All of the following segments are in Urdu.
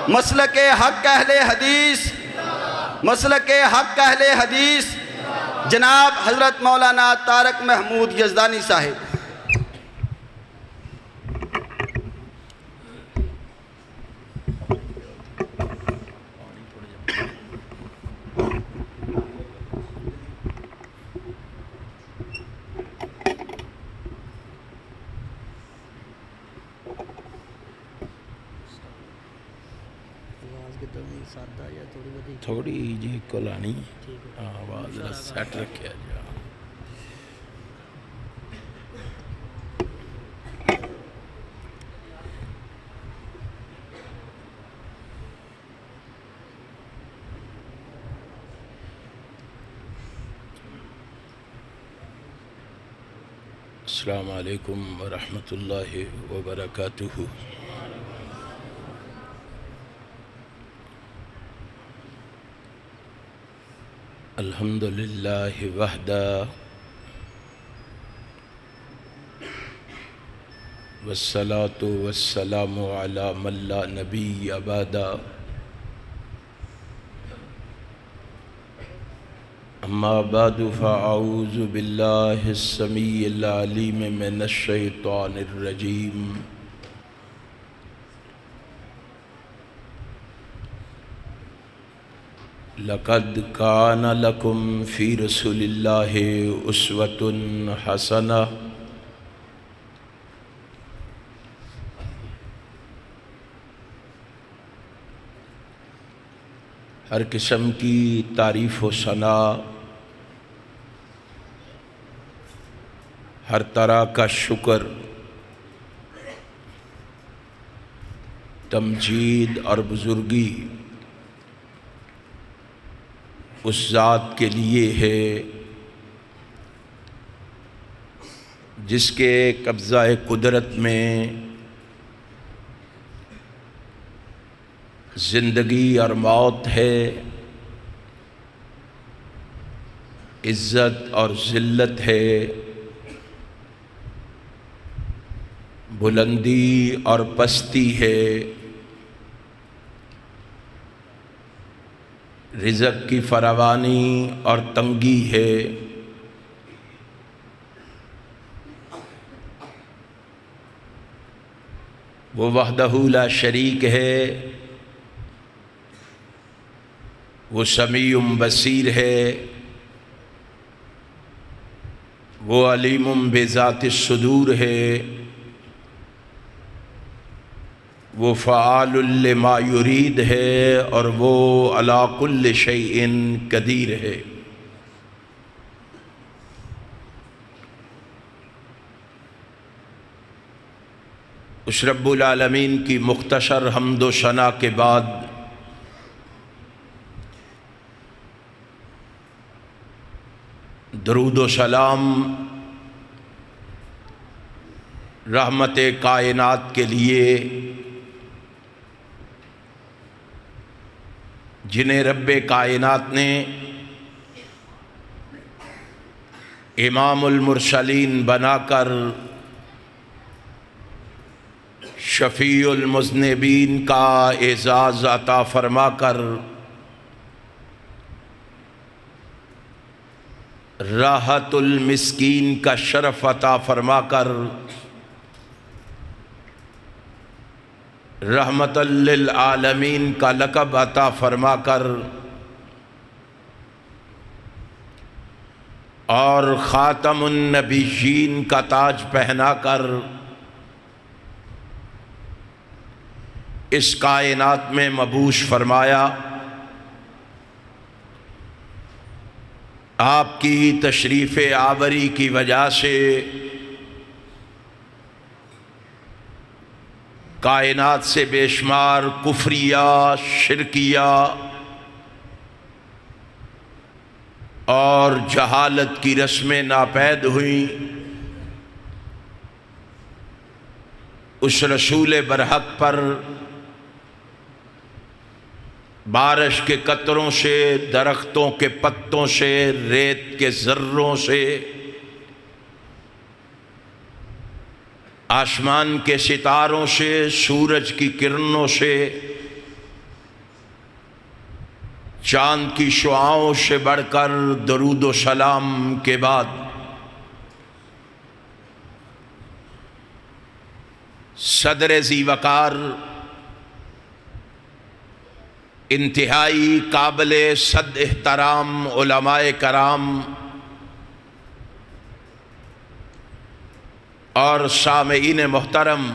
مسلک حق اہل حدیث، مسلک حق اہل حدیث جناب حضرت مولانا طارق محمود یزدانی صاحب۔ تھوڑی جی کولانی آواز سیٹ رکھیا جا۔ السلام علیکم ورحمۃ اللہ وبرکاتہ۔ الحمدللہ وحدہ والصلاة والسلام علی من لا نبی بعدہ، اما بعد فاعوذ باللہ السمیع العلیم من الشیطان الرجیم۔ لقد کان لکم فی رسول اللہ اسوۃ حسنہ۔ ہر قسم کی تعریف و ثنا، ہر طرح کا شکر، تمجید اور بزرگی اس ذات کے لیے ہے جس کے قبضہ قدرت میں زندگی اور موت ہے، عزت اور ذلت ہے، بلندی اور پستی ہے، رزق کی فراوانی اور تنگی ہے، وہ وحدہ لا شریک ہے، وہ سمیع بصیر ہے، وہ علیم بذات الصدور ہے، وہ فعال لما یرید ہے، اور وہ علی کل شیء قدیر ہے۔ اس رب العالمین کی مختصر حمد و ثنا کے بعد درود و سلام رحمت کائنات کے لیے، جنہیں رب کائنات نے امام المرسلین بنا کر شفیع المذنبین کا اعزاز عطا فرما کر راحت المسکین کا شرف عطا فرما کر رحمت للعالمین کا لقب عطا فرما کر اور خاتم النبیین کا تاج پہنا کر اس کائنات میں مبعوث فرمایا۔ آپ کی تشریف آوری کی وجہ سے کائنات سے بے شمار کفریہ، شرکیہ اور جہالت کی رسمیں ناپید ہوئیں۔ اس رسول برحق پر بارش کے قطروں سے، درختوں کے پتوں سے، ریت کے ذروں سے، آسمان کے ستاروں سے، سورج کی کرنوں سے چاند کی شعاؤں سے بڑھ کر درود و سلام کے بعد صدر ذی وقار، انتہائی قابل صد احترام علماء کرام اور سامعین محترم،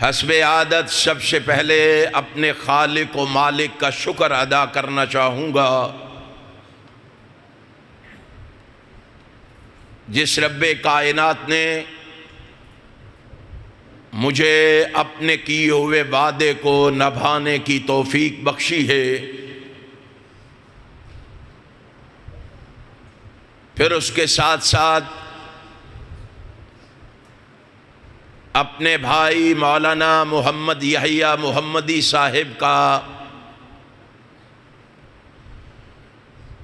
حسب عادت سب سے پہلے اپنے خالق و مالک کا شکر ادا کرنا چاہوں گا، جس رب کائنات نے مجھے اپنے کیے ہوئے وعدے کو نبھانے کی توفیق بخشی ہے۔ پھر اس کے ساتھ ساتھ اپنے بھائی مولانا محمد یحییٰ محمدی صاحب کا،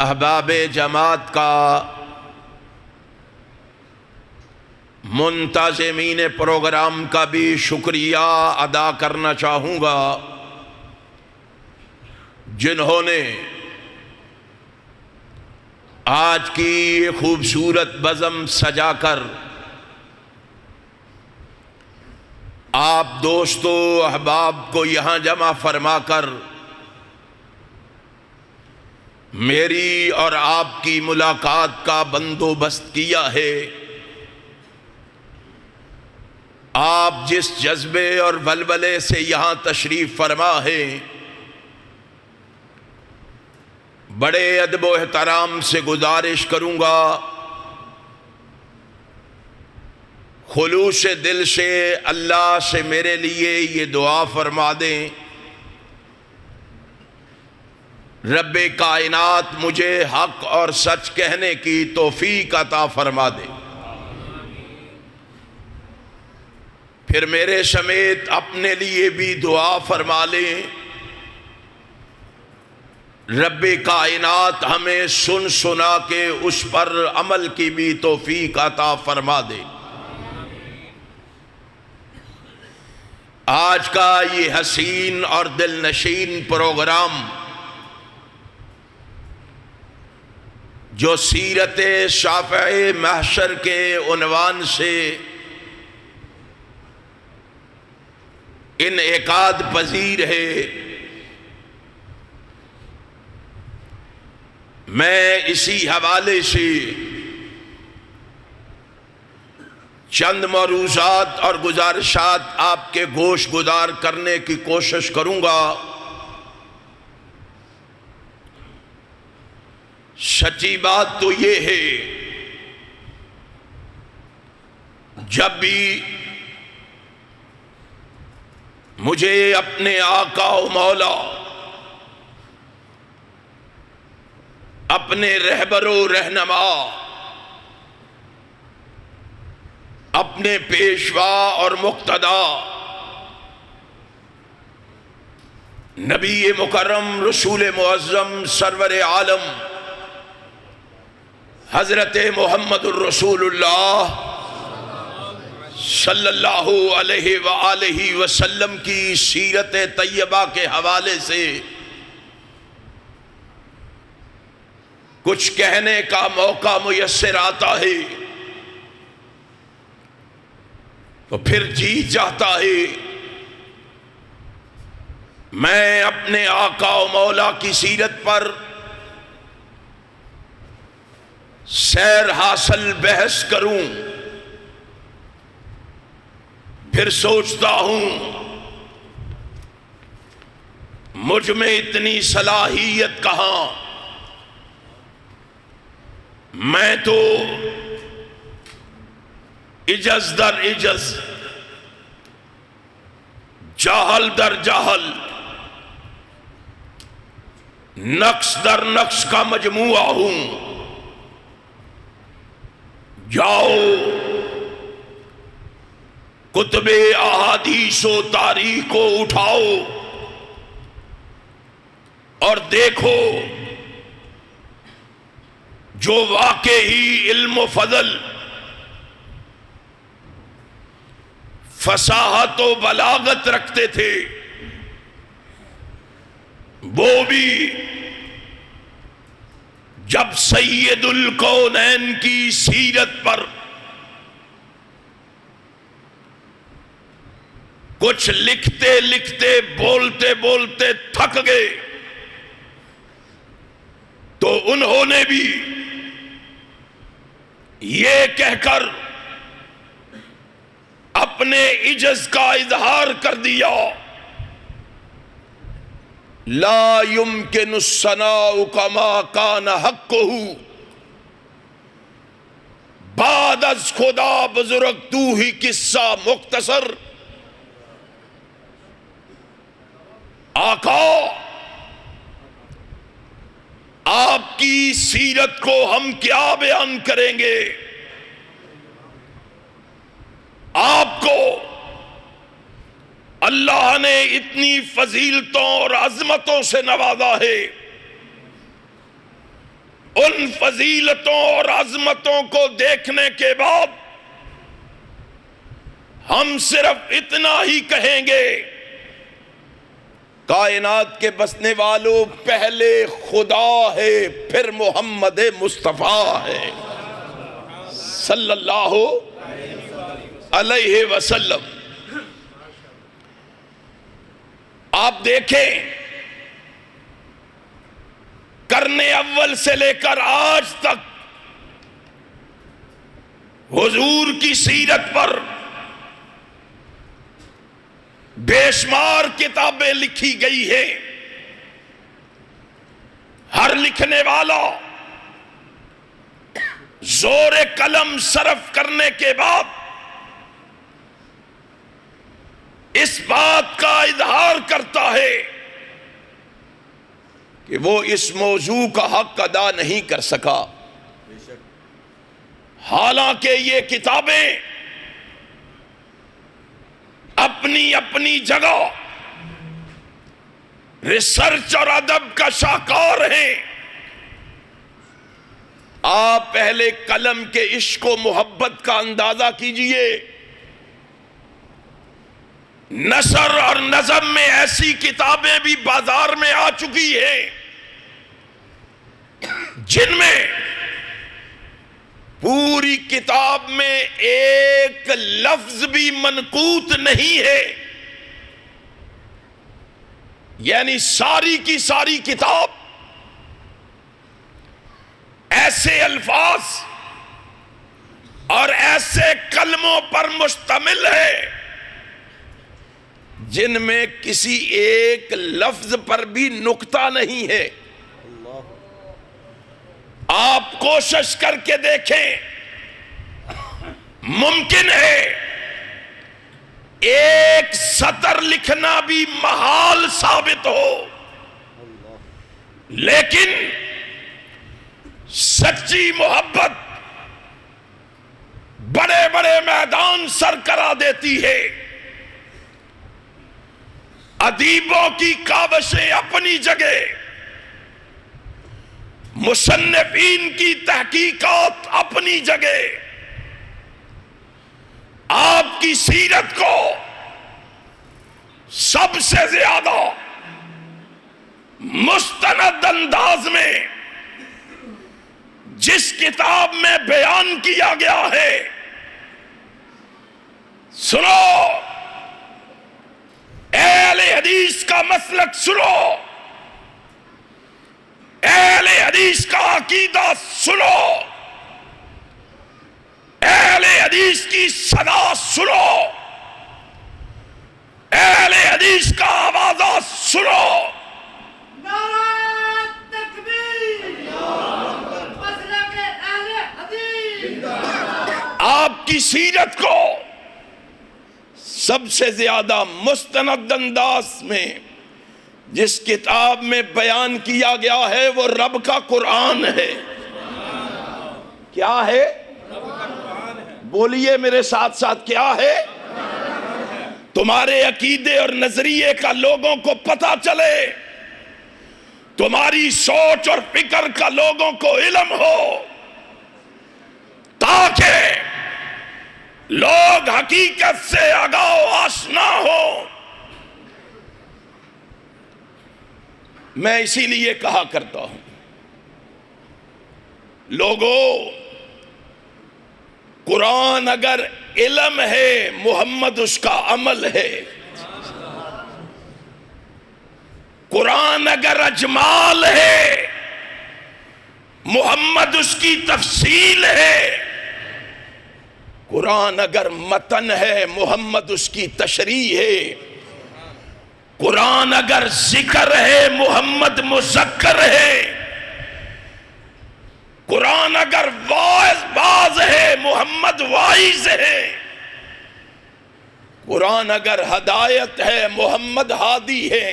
احباب جماعت کا، منتظمین پروگرام کا بھی شکریہ ادا کرنا چاہوں گا، جنہوں نے آج کی خوبصورت بزم سجا کر آپ دوستو احباب کو یہاں جمع فرما کر میری اور آپ کی ملاقات کا بندوبست کیا ہے۔ آپ جس جذبے اور ولولے سے یہاں تشریف فرما ہے، بڑے ادب و احترام سے گزارش کروں گا، خلوص دل سے اللہ سے میرے لیے یہ دعا فرما دیں، رب کائنات مجھے حق اور سچ کہنے کی توفیق عطا فرما دے۔ پھر میرے سمیت اپنے لیے بھی دعا فرما لیں، رب کائنات ہمیں سن سنا کے اس پر عمل کی بھی توفیق عطا فرما دے۔ آج کا یہ حسین اور دل نشین پروگرام جو سیرت شافع محشر کے عنوان سے انعقاد پذیر ہے، میں اسی حوالے سے چند معروضات اور گزارشات آپ کے گوش گزار کرنے کی کوشش کروں گا۔ سچی بات تو یہ ہے، جب بھی مجھے اپنے آقا و مولا، اپنے رہبر و رہنما، اپنے پیشوا اور مقتدا نبی مکرم رسول معظم سرور عالم حضرت محمد الرسول اللہ صلی اللہ علیہ وآلہ وسلم کی سیرت طیبہ کے حوالے سے کچھ کہنے کا موقع میسر آتا ہے تو پھر جی چاہتا ہے میں اپنے آقا و مولا کی سیرت پر سیر حاصل بحث کروں۔ پھر سوچتا ہوں مجھ میں اتنی صلاحیت کہاں، میں تو عجز در عجز، جاہل در جاہل، نقص در نقص کا مجموعہ ہوں۔ جاؤ کتب احادیث و تاریخ کو اٹھاؤ اور دیکھو جو واقعی علم و فضل، فصاحت و بلاغت رکھتے تھے، وہ بھی جب سید الکونین کی سیرت پر کچھ لکھتے لکھتے بولتے بولتے تھک گئے تو انہوں نے بھی یہ کہہ کر اپنے عجز کا اظہار کر دیا، لا يمكن الثناء كما كان حقه، بعد از خدا بزرگ تو ہی قصہ مختصر۔ آقا آپ کی سیرت کو ہم کیا بیان کریں گے؟ آپ کو اللہ نے اتنی فضیلتوں اور عظمتوں سے نوازا ہے، ان فضیلتوں اور عظمتوں کو دیکھنے کے بعد ہم صرف اتنا ہی کہیں گے، کائنات کے بسنے والوں، پہلے خدا ہے پھر محمد مصطفیٰ ہے صلی اللہ علیہ وسلم۔ آپ دیکھیں قرن اول سے لے کر آج تک حضور کی سیرت پر بے شمار کتابیں لکھی گئی ہیں۔ ہر لکھنے والا زور قلم صرف کرنے کے بعد اس بات کا اظہار کرتا ہے کہ وہ اس موضوع کا حق ادا نہیں کر سکا، حالانکہ یہ کتابیں اپنی اپنی جگہ ریسرچ اور ادب کا شاہکار ہیں۔ آپ پہلے قلم کے عشق و محبت کا اندازہ کیجئے، نثر اور نظم میں ایسی کتابیں بھی بازار میں آ چکی ہیں جن میں پوری کتاب میں ایک لفظ بھی منقوط نہیں ہے، یعنی ساری کی ساری کتاب ایسے الفاظ اور ایسے کلموں پر مشتمل ہے جن میں کسی ایک لفظ پر بھی نقطہ نہیں ہے۔ آپ کوشش کر کے دیکھیں، ممکن ہے ایک سطر لکھنا بھی محال ثابت ہو، لیکن سچی محبت بڑے بڑے میدان سر کرا دیتی ہے۔ ادیبوں کی کاوشیں اپنی جگہ، مصنفین کی تحقیقات اپنی جگہ، آپ کی سیرت کو سب سے زیادہ مستند انداز میں جس کتاب میں بیان کیا گیا ہے، سنو، اہل حدیث کا مسلک سنو، اہل حدیث کا عقیدہ سنو، اہل حدیث کی صدا سنو، اہل حدیث کا آوازہ سنو۔ نعرہ تکبیر، مسلک اہل حدیث۔ آپ کی سیرت کو سب سے زیادہ مستند انداز میں جس کتاب میں بیان کیا گیا ہے وہ رب کا قرآن ہے۔ کیا ہے؟ بولیے میرے ساتھ ساتھ، کیا ہے؟ تمہارے عقیدے اور نظریے کا لوگوں کو پتہ چلے، تمہاری سوچ اور فکر کا لوگوں کو علم ہو، تاکہ لوگ حقیقت سے آگاہ و آشنا ہو۔ میں اسی لیے کہا کرتا ہوں لوگو، قرآن اگر علم ہے، محمد اس کا عمل ہے۔ قرآن اگر اجمال ہے، محمد اس کی تفصیل ہے۔ قرآن اگر متن ہے، محمد اس کی تشریح ہے۔ قرآن اگر ذکر ہے، محمد مذکر ہے۔ قرآن اگر واعظ ہے، محمد واعظ ہے۔ قرآن اگر ہدایت ہے، محمد ہادی ہے۔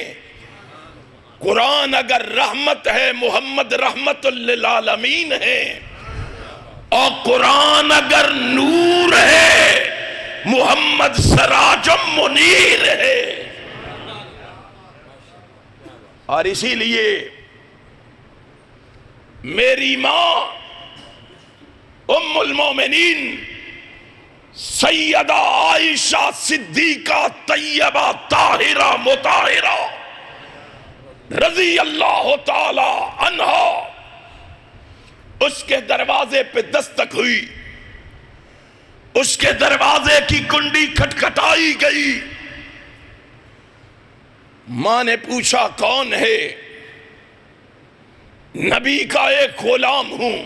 قرآن اگر رحمت ہے، محمد رحمت للعالمین ہے۔ اور قرآن اگر نور ہے، محمد سراج منیر ہے۔ اور اسی لیے میری ماں ام المومنین سیدہ عائشہ صدیقہ طیبہ طاہرہ مطہرہ رضی اللہ تعالی عنہا، اس کے دروازے پہ دستک ہوئی، اس کے دروازے کی کنڈی کھٹکھٹائی گئی۔ ماں نے پوچھا کون ہے؟ نبی کا ایک غلام ہوں،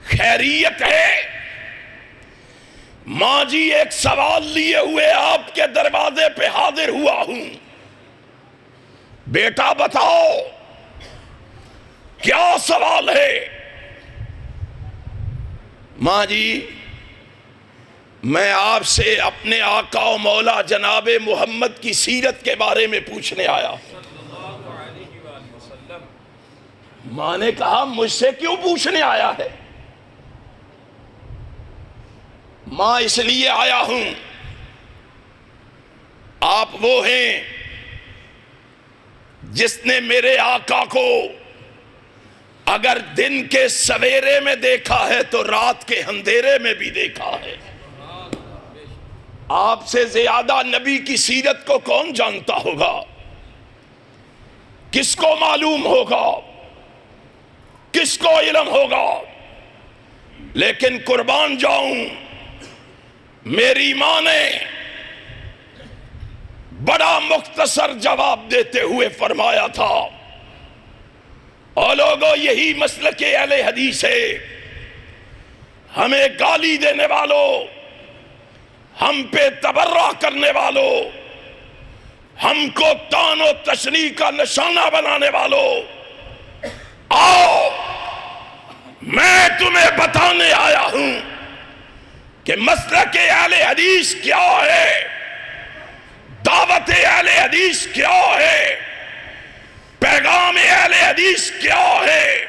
خیریت ہے؟ ماں جی ایک سوال لیے ہوئے آپ کے دروازے پہ حاضر ہوا ہوں، بیٹا بتاؤ کیا سوال ہے؟ ماں جی میں آپ سے اپنے آقا و مولا جناب محمد کی سیرت کے بارے میں پوچھنے آیا۔ ماں نے کہا مجھ سے کیوں پوچھنے آیا ہے؟ ماں اس لیے آیا ہوں، آپ وہ ہیں جس نے میرے آقا کو اگر دن کے سویرے میں دیکھا ہے تو رات کے اندھیرے میں بھی دیکھا ہے۔ آپ سے زیادہ نبی کی سیرت کو کون جانتا ہوگا؟ کس کو معلوم ہوگا؟ کس کو علم ہوگا؟ لیکن قربان جاؤں، میری ماں نے بڑا مختصر جواب دیتے ہوئے فرمایا تھا، اور لوگوں یہی مسلک اہل حدیث ہے۔ ہمیں گالی دینے والوں، ہم پہ تبرہ کرنے والوں، ہم کو طعن و تشنیع کا نشانہ بنانے والوں، آؤ میں تمہیں بتانے آیا ہوں کہ مسلک اہل حدیث کیا ہے، دعوت اہل حدیث کیا ہے، پیغام اہل حدیث کیا ہے،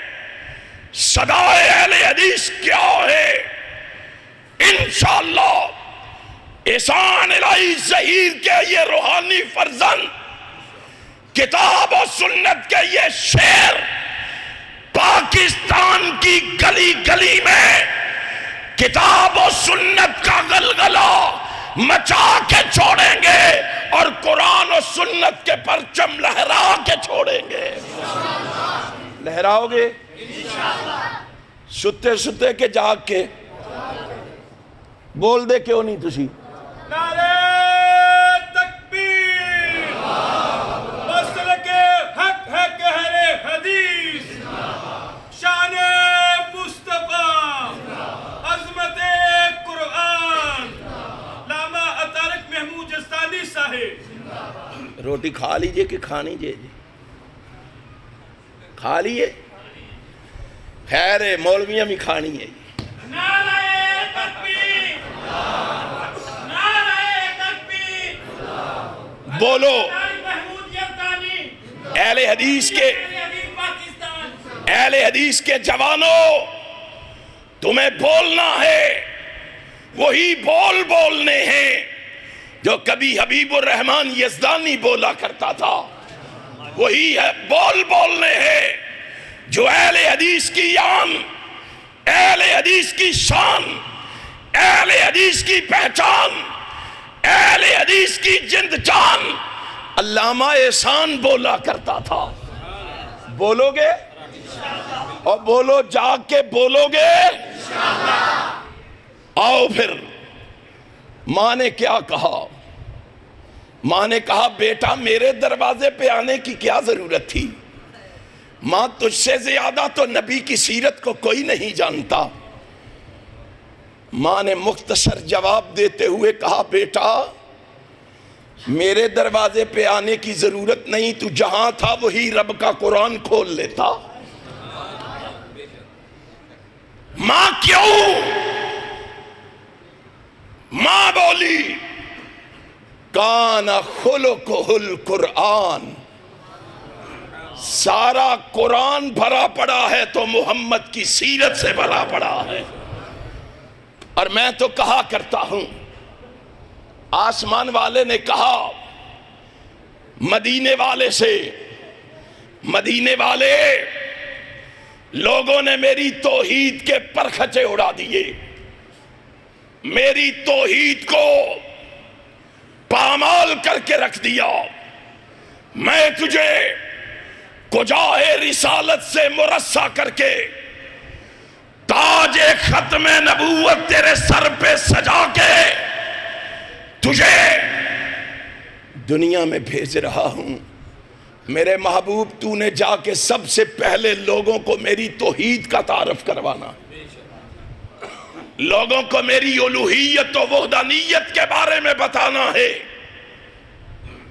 صدا اہل حدیث کیا ہے۔ انشاءاللہ احسان الہی ظہیر کے یہ روحانی فرزند، کتاب و سنت کے یہ شعر پاکستان کی گلی گلی میں کتاب و سنت کا غلغلہ مچا کے چھوڑیں گے، اور قرآن و سنت کے پرچم لہرا کے چھوڑیں گے۔ لہراؤ گے؟ ستے ستے کے جاگ کے بول دے کیوں نہیں تسی؟ نعرہ تکبیر، مسلک حق ہے کہر حدیث، شان مصطفیٰ، عظمت قرآن، علامہ طارق محمود یزدانی صاحب۔ روٹی کھا لیجئے کہ کھانی جے جی؟ کھا لیے؟ خیر ہے، مولویاں بھی کھانی ہے۔ نعرہ تکبیر، نعرہ تکبیر، بولو طارق محمود یزدانی، اہل حدیث کے، پاکستان۔ اہل حدیث کے جوانوں، تمہیں بولنا ہے، وہی بول بولنے ہیں جو کبھی حبیب الرحمن یزدانی بولا کرتا تھا۔ وہی ہے بول بولنے ہیں جو اہل حدیث کی آن، اہل حدیث کی شان، اہل حدیث کی پہچان، اہل حدیث کی جند جان علامہ احسان بولا کرتا تھا، بولو گے اور بولو، جاگ کے بولو گے۔ آؤ پھر ماں نے کیا کہا؟ ماں نے کہا بیٹا میرے دروازے پہ آنے کی کیا ضرورت تھی؟ ماں تجھ سے زیادہ تو نبی کی سیرت کو کوئی نہیں جانتا۔ ماں نے مختصر جواب دیتے ہوئے کہا بیٹا میرے دروازے پہ آنے کی ضرورت نہیں، تو جہاں تھا وہی رب کا قرآن کھول لیتا۔ ماں کیوں؟ ماں بولی کان خلقہ القرآن، سارا قرآن بھرا پڑا ہے تو محمد کی سیرت سے بھرا پڑا ہے۔ اور میں تو کہا کرتا ہوں، آسمان والے نے کہا مدینے والے سے، مدینے والے لوگوں نے میری توحید کے پرخچے اڑا دیے، میری توحید کو پامال کر کے رکھ دیا، میں تجھے کجاہ رسالت سے مرصع کر کے تاج ختم نبوت تیرے سر پہ سجا کے تجھے دنیا میں بھیج رہا ہوں۔ میرے محبوب تو نے جا کے سب سے پہلے لوگوں کو میری توحید کا تعارف کروانا، لوگوں کو میری الوہیت و وحدانیت کے بارے میں بتانا ہے۔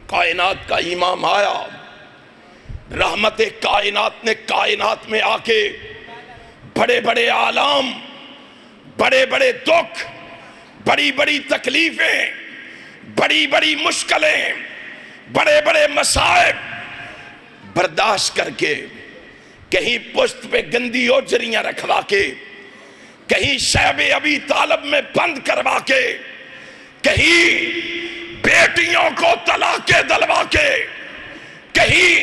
کائنات کا امام آیا، رحمت کائنات نے کائنات میں آ کے بڑے بڑے عالم، بڑے بڑے دکھ، بڑی بڑی تکلیفیں، بڑی بڑی مشکلیں، بڑے بڑے مصائب برداشت کر کے، کہیں پشت پہ گندی اوجریاں رکھوا کے، کہیں شیب ابی طالب میں بند کروا کے، کہیں بیٹیوں کو طلاق دلوا کے، کہیں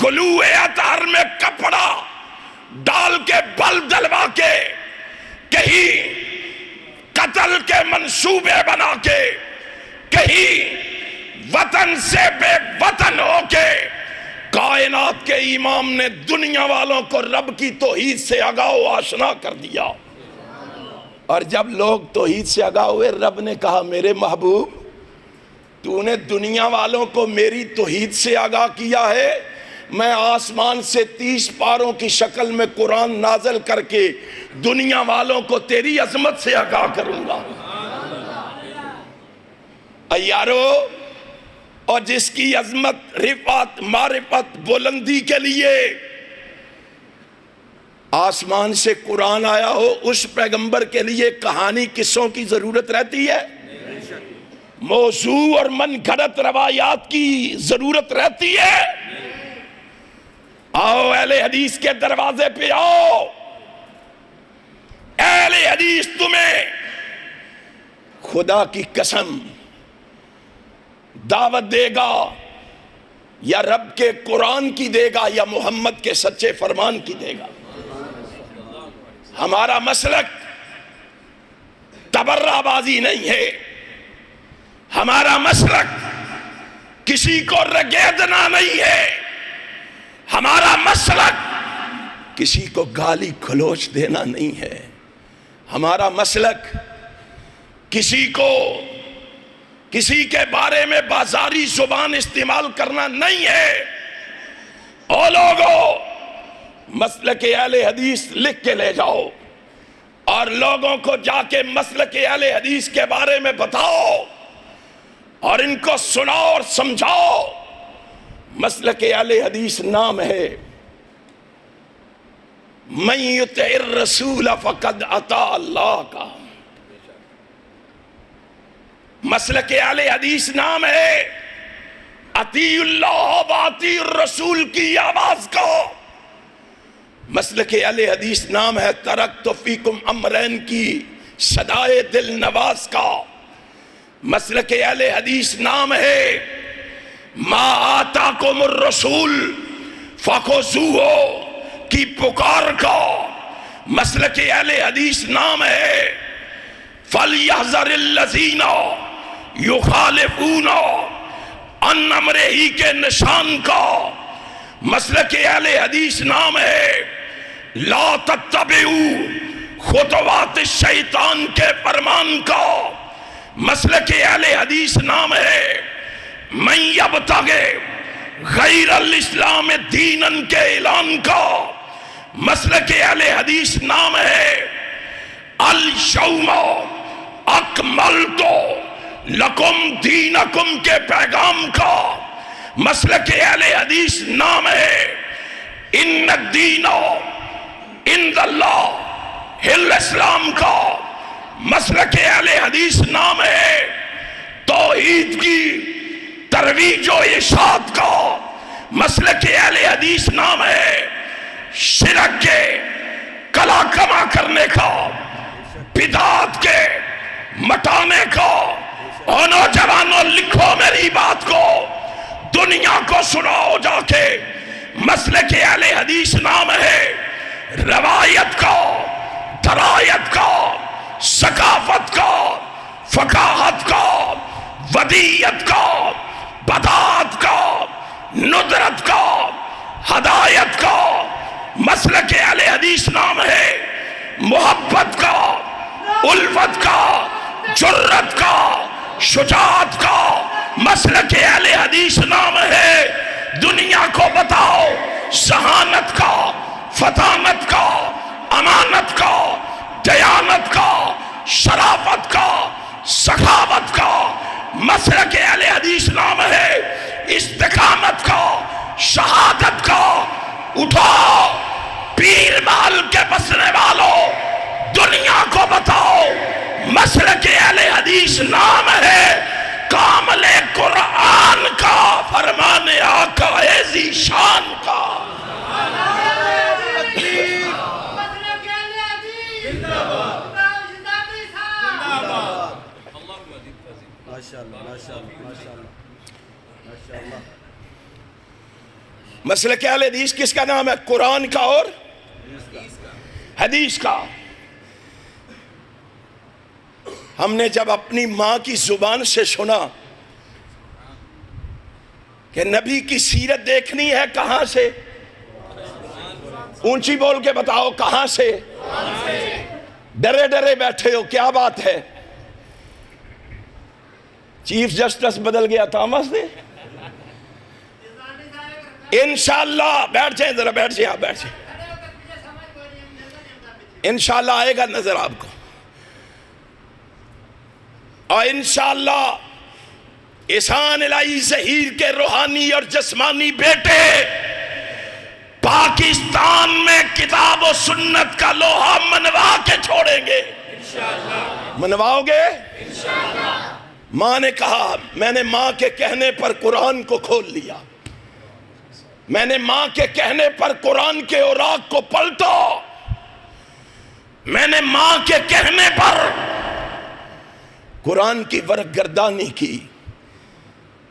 گلو اطہر میں کپڑا ڈال کے بل دلوا کے، کہیں قتل کے منصوبے بنا کے، کہیں وطن سے بے وطن ہو کے، کائنات کے امام نے دنیا والوں کو رب کی توحید سے آگاہ و آشنا کر دیا۔ اور جب لوگ توحید سے آگاہ ہوئے، رب نے کہا میرے محبوب تو نے دنیا والوں کو میری توحید سے آگاہ کیا ہے، میں آسمان سے 30 پاروں کی شکل میں قرآن نازل کر کے دنیا والوں کو تیری عظمت سے آگاہ کروں گا۔ ایارو، اور جس کی عظمت، رفعت، معرفت، بلندی کے لیے آسمان سے قرآن آیا ہو، اس پیغمبر کے لیے کہانی قصوں کی ضرورت رہتی ہے، موضوع اور من گھڑت روایات کی ضرورت رہتی ہے۔ آؤ اہل حدیث کے دروازے پہ آؤ، اہل حدیث تمہیں خدا کی قسم دعوت دے گا، یا رب کے قرآن کی دے گا، یا محمد کے سچے فرمان کی دے گا۔ ہمارا مسلک تبرہ بازی نہیں ہے، ہمارا مسلک کسی کو رگیدنا نہیں ہے، ہمارا مسلک کسی کو گالی گلوچ دینا نہیں ہے، ہمارا مسلک کسی کو کسی کے بارے میں بازاری زبان استعمال کرنا نہیں ہے۔ او لوگو، مسلک اہل حدیث لکھ کے لے جاؤ اور لوگوں کو جا کے مسلک اہل حدیث کے بارے میں بتاؤ اور ان کو سناؤ اور سمجھاؤ۔ مسلک اہل حدیث نام ہے من یطع الرسول فقد اطاع اللہ کا۔ مسلک اہل حدیث نام ہے اطیع اللہ و اطیع الرسول کی آواز کو۔ مسلک اہل حدیث نام ہے ترکت فیکم امرین کی صدائے دل نواز کا۔ مسلک اہل حدیث نام ہے ما آتاکم الرسول فخذوہ کی پکار کا۔ مسلک اہل حدیث نام ہے فَلْيَحْذَرِ الَّذِينَ يُخَالِفُونَ ان امرے ہی کے نشان کا مسلک اہل حدیث نام ہے لا تتبعوا خطوات الشیطان کے فرمان کا مسلک اہل حدیث نام ہے من یبتغی غیر الاسلام دینن کے اعلان کا مسلک اہل حدیث نام ہے الشوم اکملت لکم دینکم کے پیغام کا مسلک اہل حدیث نام ہے ان الدین عند اللہ الاسلام کا مسلک اہل حدیث نام ہے توحید کی ترویج و ارشاد کا مسلک اہل حدیث نام ہے شرک کے کلا کما کرنے کا بدعات کے مٹانے کا اور نوجوانوں لکھو میری بات کو دنیا کو سناؤ جا کے مسلک اہل حدیث نام ہے روایت کا درایت کا ثقافت کا فقاہت کا ودیت کا بدعات کا ندرت کا ہدایت کا مسلک اہل حدیث نام ہے محبت کا الفت کا جرت کا شجاعت کا مسلک اہل حدیث نام ہے دنیا کو بتاؤ ذہانت کا فطانت کا امانت کا دیانت کا شرافت کا سخاوت کا مسلک اہل حدیث نام ہے استقامت کا شہادت کا اٹھو پیر محل کے بسنے والوں دنیا کو بتاؤ مسلک اہل حدیث نام ہے کامل قرآن کا فرمان آقا ایزی شان کا مسلک اہل حدیث کس کا نام ہے قرآن کا اور حدیث کا ہم نے جب اپنی ماں کی زبان سے سنا کہ نبی کی سیرت دیکھنی ہے کہاں سے اونچی بول کے بتاؤ کہاں سے ڈرے ڈرے بیٹھے ہو کیا بات ہے چیف جسٹس بدل گیا تھامس نے انشاءاللہ بیٹھ جائیں ذرا بیٹھ جائیں آپ بیٹھ جائیں انشاءاللہ آئے گا نظر آپ کو اور انشاءاللہ احسان الہی ظہیر کے روحانی اور جسمانی بیٹے پاکستان میں کتاب و سنت کا لوہا منوا کے چھوڑیں گے منواؤ گے ماں نے کہا میں نے ماں کے کہنے پر قرآن کو کھول لیا میں نے ماں کے کہنے پر قرآن کے اوراق کو پلٹا میں نے ماں کے کہنے پر قرآن کی ورق گردانی کی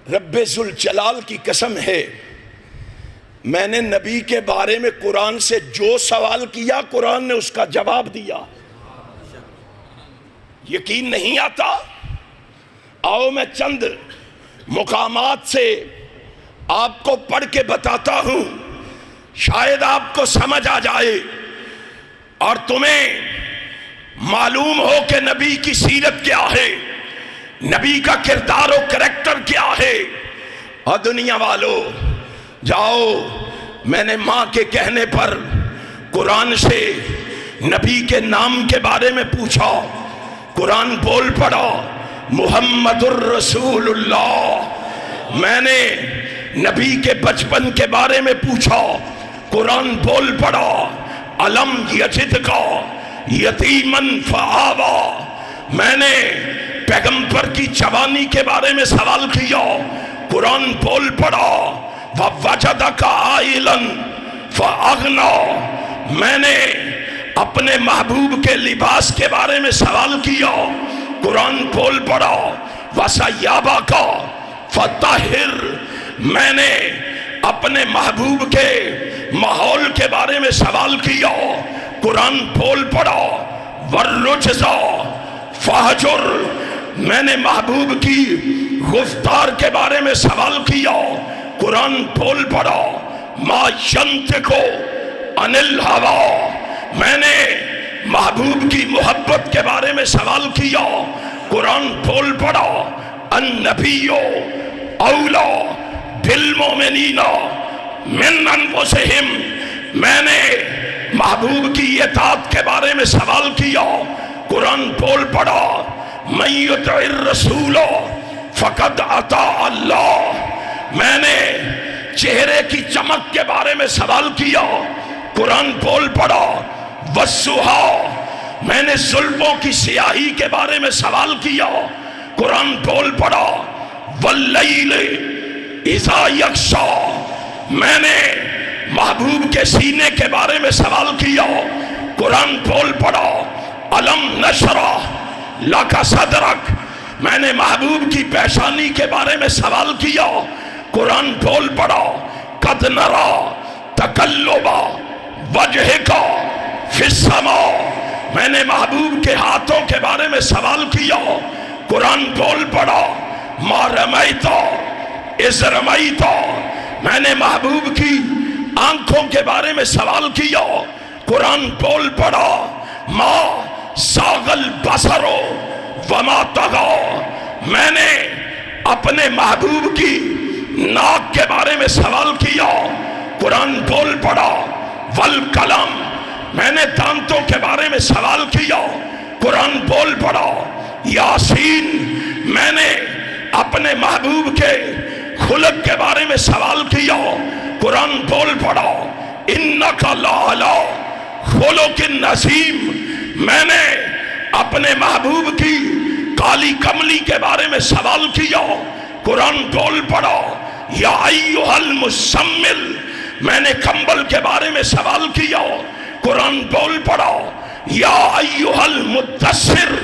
رب ذوالجلال کی قسم ہے میں نے نبی کے بارے میں قرآن سے جو سوال کیا قرآن نے اس کا جواب دیا یقین نہیں آتا آؤ میں چند مقامات سے آپ کو پڑھ کے بتاتا ہوں شاید آپ کو سمجھ آ جائے اور تمہیں معلوم ہو کہ نبی کی سیرت کیا ہے نبی کا کردار و کریکٹر کیا ہے اور دنیا والوں جاؤ میں نے ماں کے کہنے پر قرآن سے نبی کے نام کے بارے میں پوچھا قرآن بول پڑا محمد الرسول اللہ میں نے نبی کے بچپن کے بارے میں پوچھا قرآن بول پڑا علم یجد کا یتیمن فآوا میں نے پیغمبر کی جوانی کے بارے میں سوال کیا قرآن بول پڑا وَوَجَدَكَ عَائِلًا فَأَغْنَا میں نے اپنے محبوب کے لباس کے بارے میں سوال کیا قرآن بول پڑا وَسَيَّابَكَ فَطَهِّرْ میں نے اپنے محبوب کے ماحول کے بارے میں سوال کیا قرآن بول پڑا وَالرُّجْزَ فَهْجُرْ میں نے محبوب کی گفتار کے بارے میں سوال کیا، قرآن بول پڑا ما ینطقو عن الہوا۔ میں نے محبوب کی محبت کے بارے میں سوال کیا، قرآن بول پڑا النبی اولا بالمؤمنین من انفسہم۔ میں نے محبوب کی اطاعت کے بارے میں سوال کیا، قرآن بول پڑا من یطع الرسول فقد اطاع اللہ۔ میں نے چہرے کی چمک کے بارے میں سوال کیا، قرآن بول پڑا والضحیٰ۔ میں نے زلفوں کی سیاہی کے بارے میں سوال کیا، قرآن بول پڑا واللیل اذا یغشیٰ۔ میں نے محبوب کے سینے کے بارے میں سوال کیا، قرآن بول پڑا الم نشرح لک صدرک۔ میں نے محبوب کی پیشانی کے بارے میں سوال کیا، قرآن بول پڑا قد نرا تقلب وجہک فی السماء۔ میں نے محبوب کے ہاتھوں کے بارے میں سوال کیا، قرآن بول پڑا ما رمیت اذ رمیت۔ میں نے محبوب کی آنکھوں کے بارے میں سوال کیا، قرآن بول پڑا ما زاغ البصر وما طغی۔ میں نے اپنے محبوب کی ناک کے بارے میں سوال کیا، قرآن بول پڑا والقلم۔ میں نے دانتوں کے بارے میں سوال کیا، قرآن بول پڑا یاسین۔ میں نے اپنے محبوب کے خلق کے بارے میں سوال کیا، قرآن بول پڑا انک لعلی خلق عظیم۔ میں نے اپنے محبوب کی کالی کملی کے بارے میں سوال کیا، قرآن بول پڑا یا ایھا المزمل۔ میں نے کمبل کے بارے میں سوال کیا، قرآن بول پڑا یا ایھا المدثر۔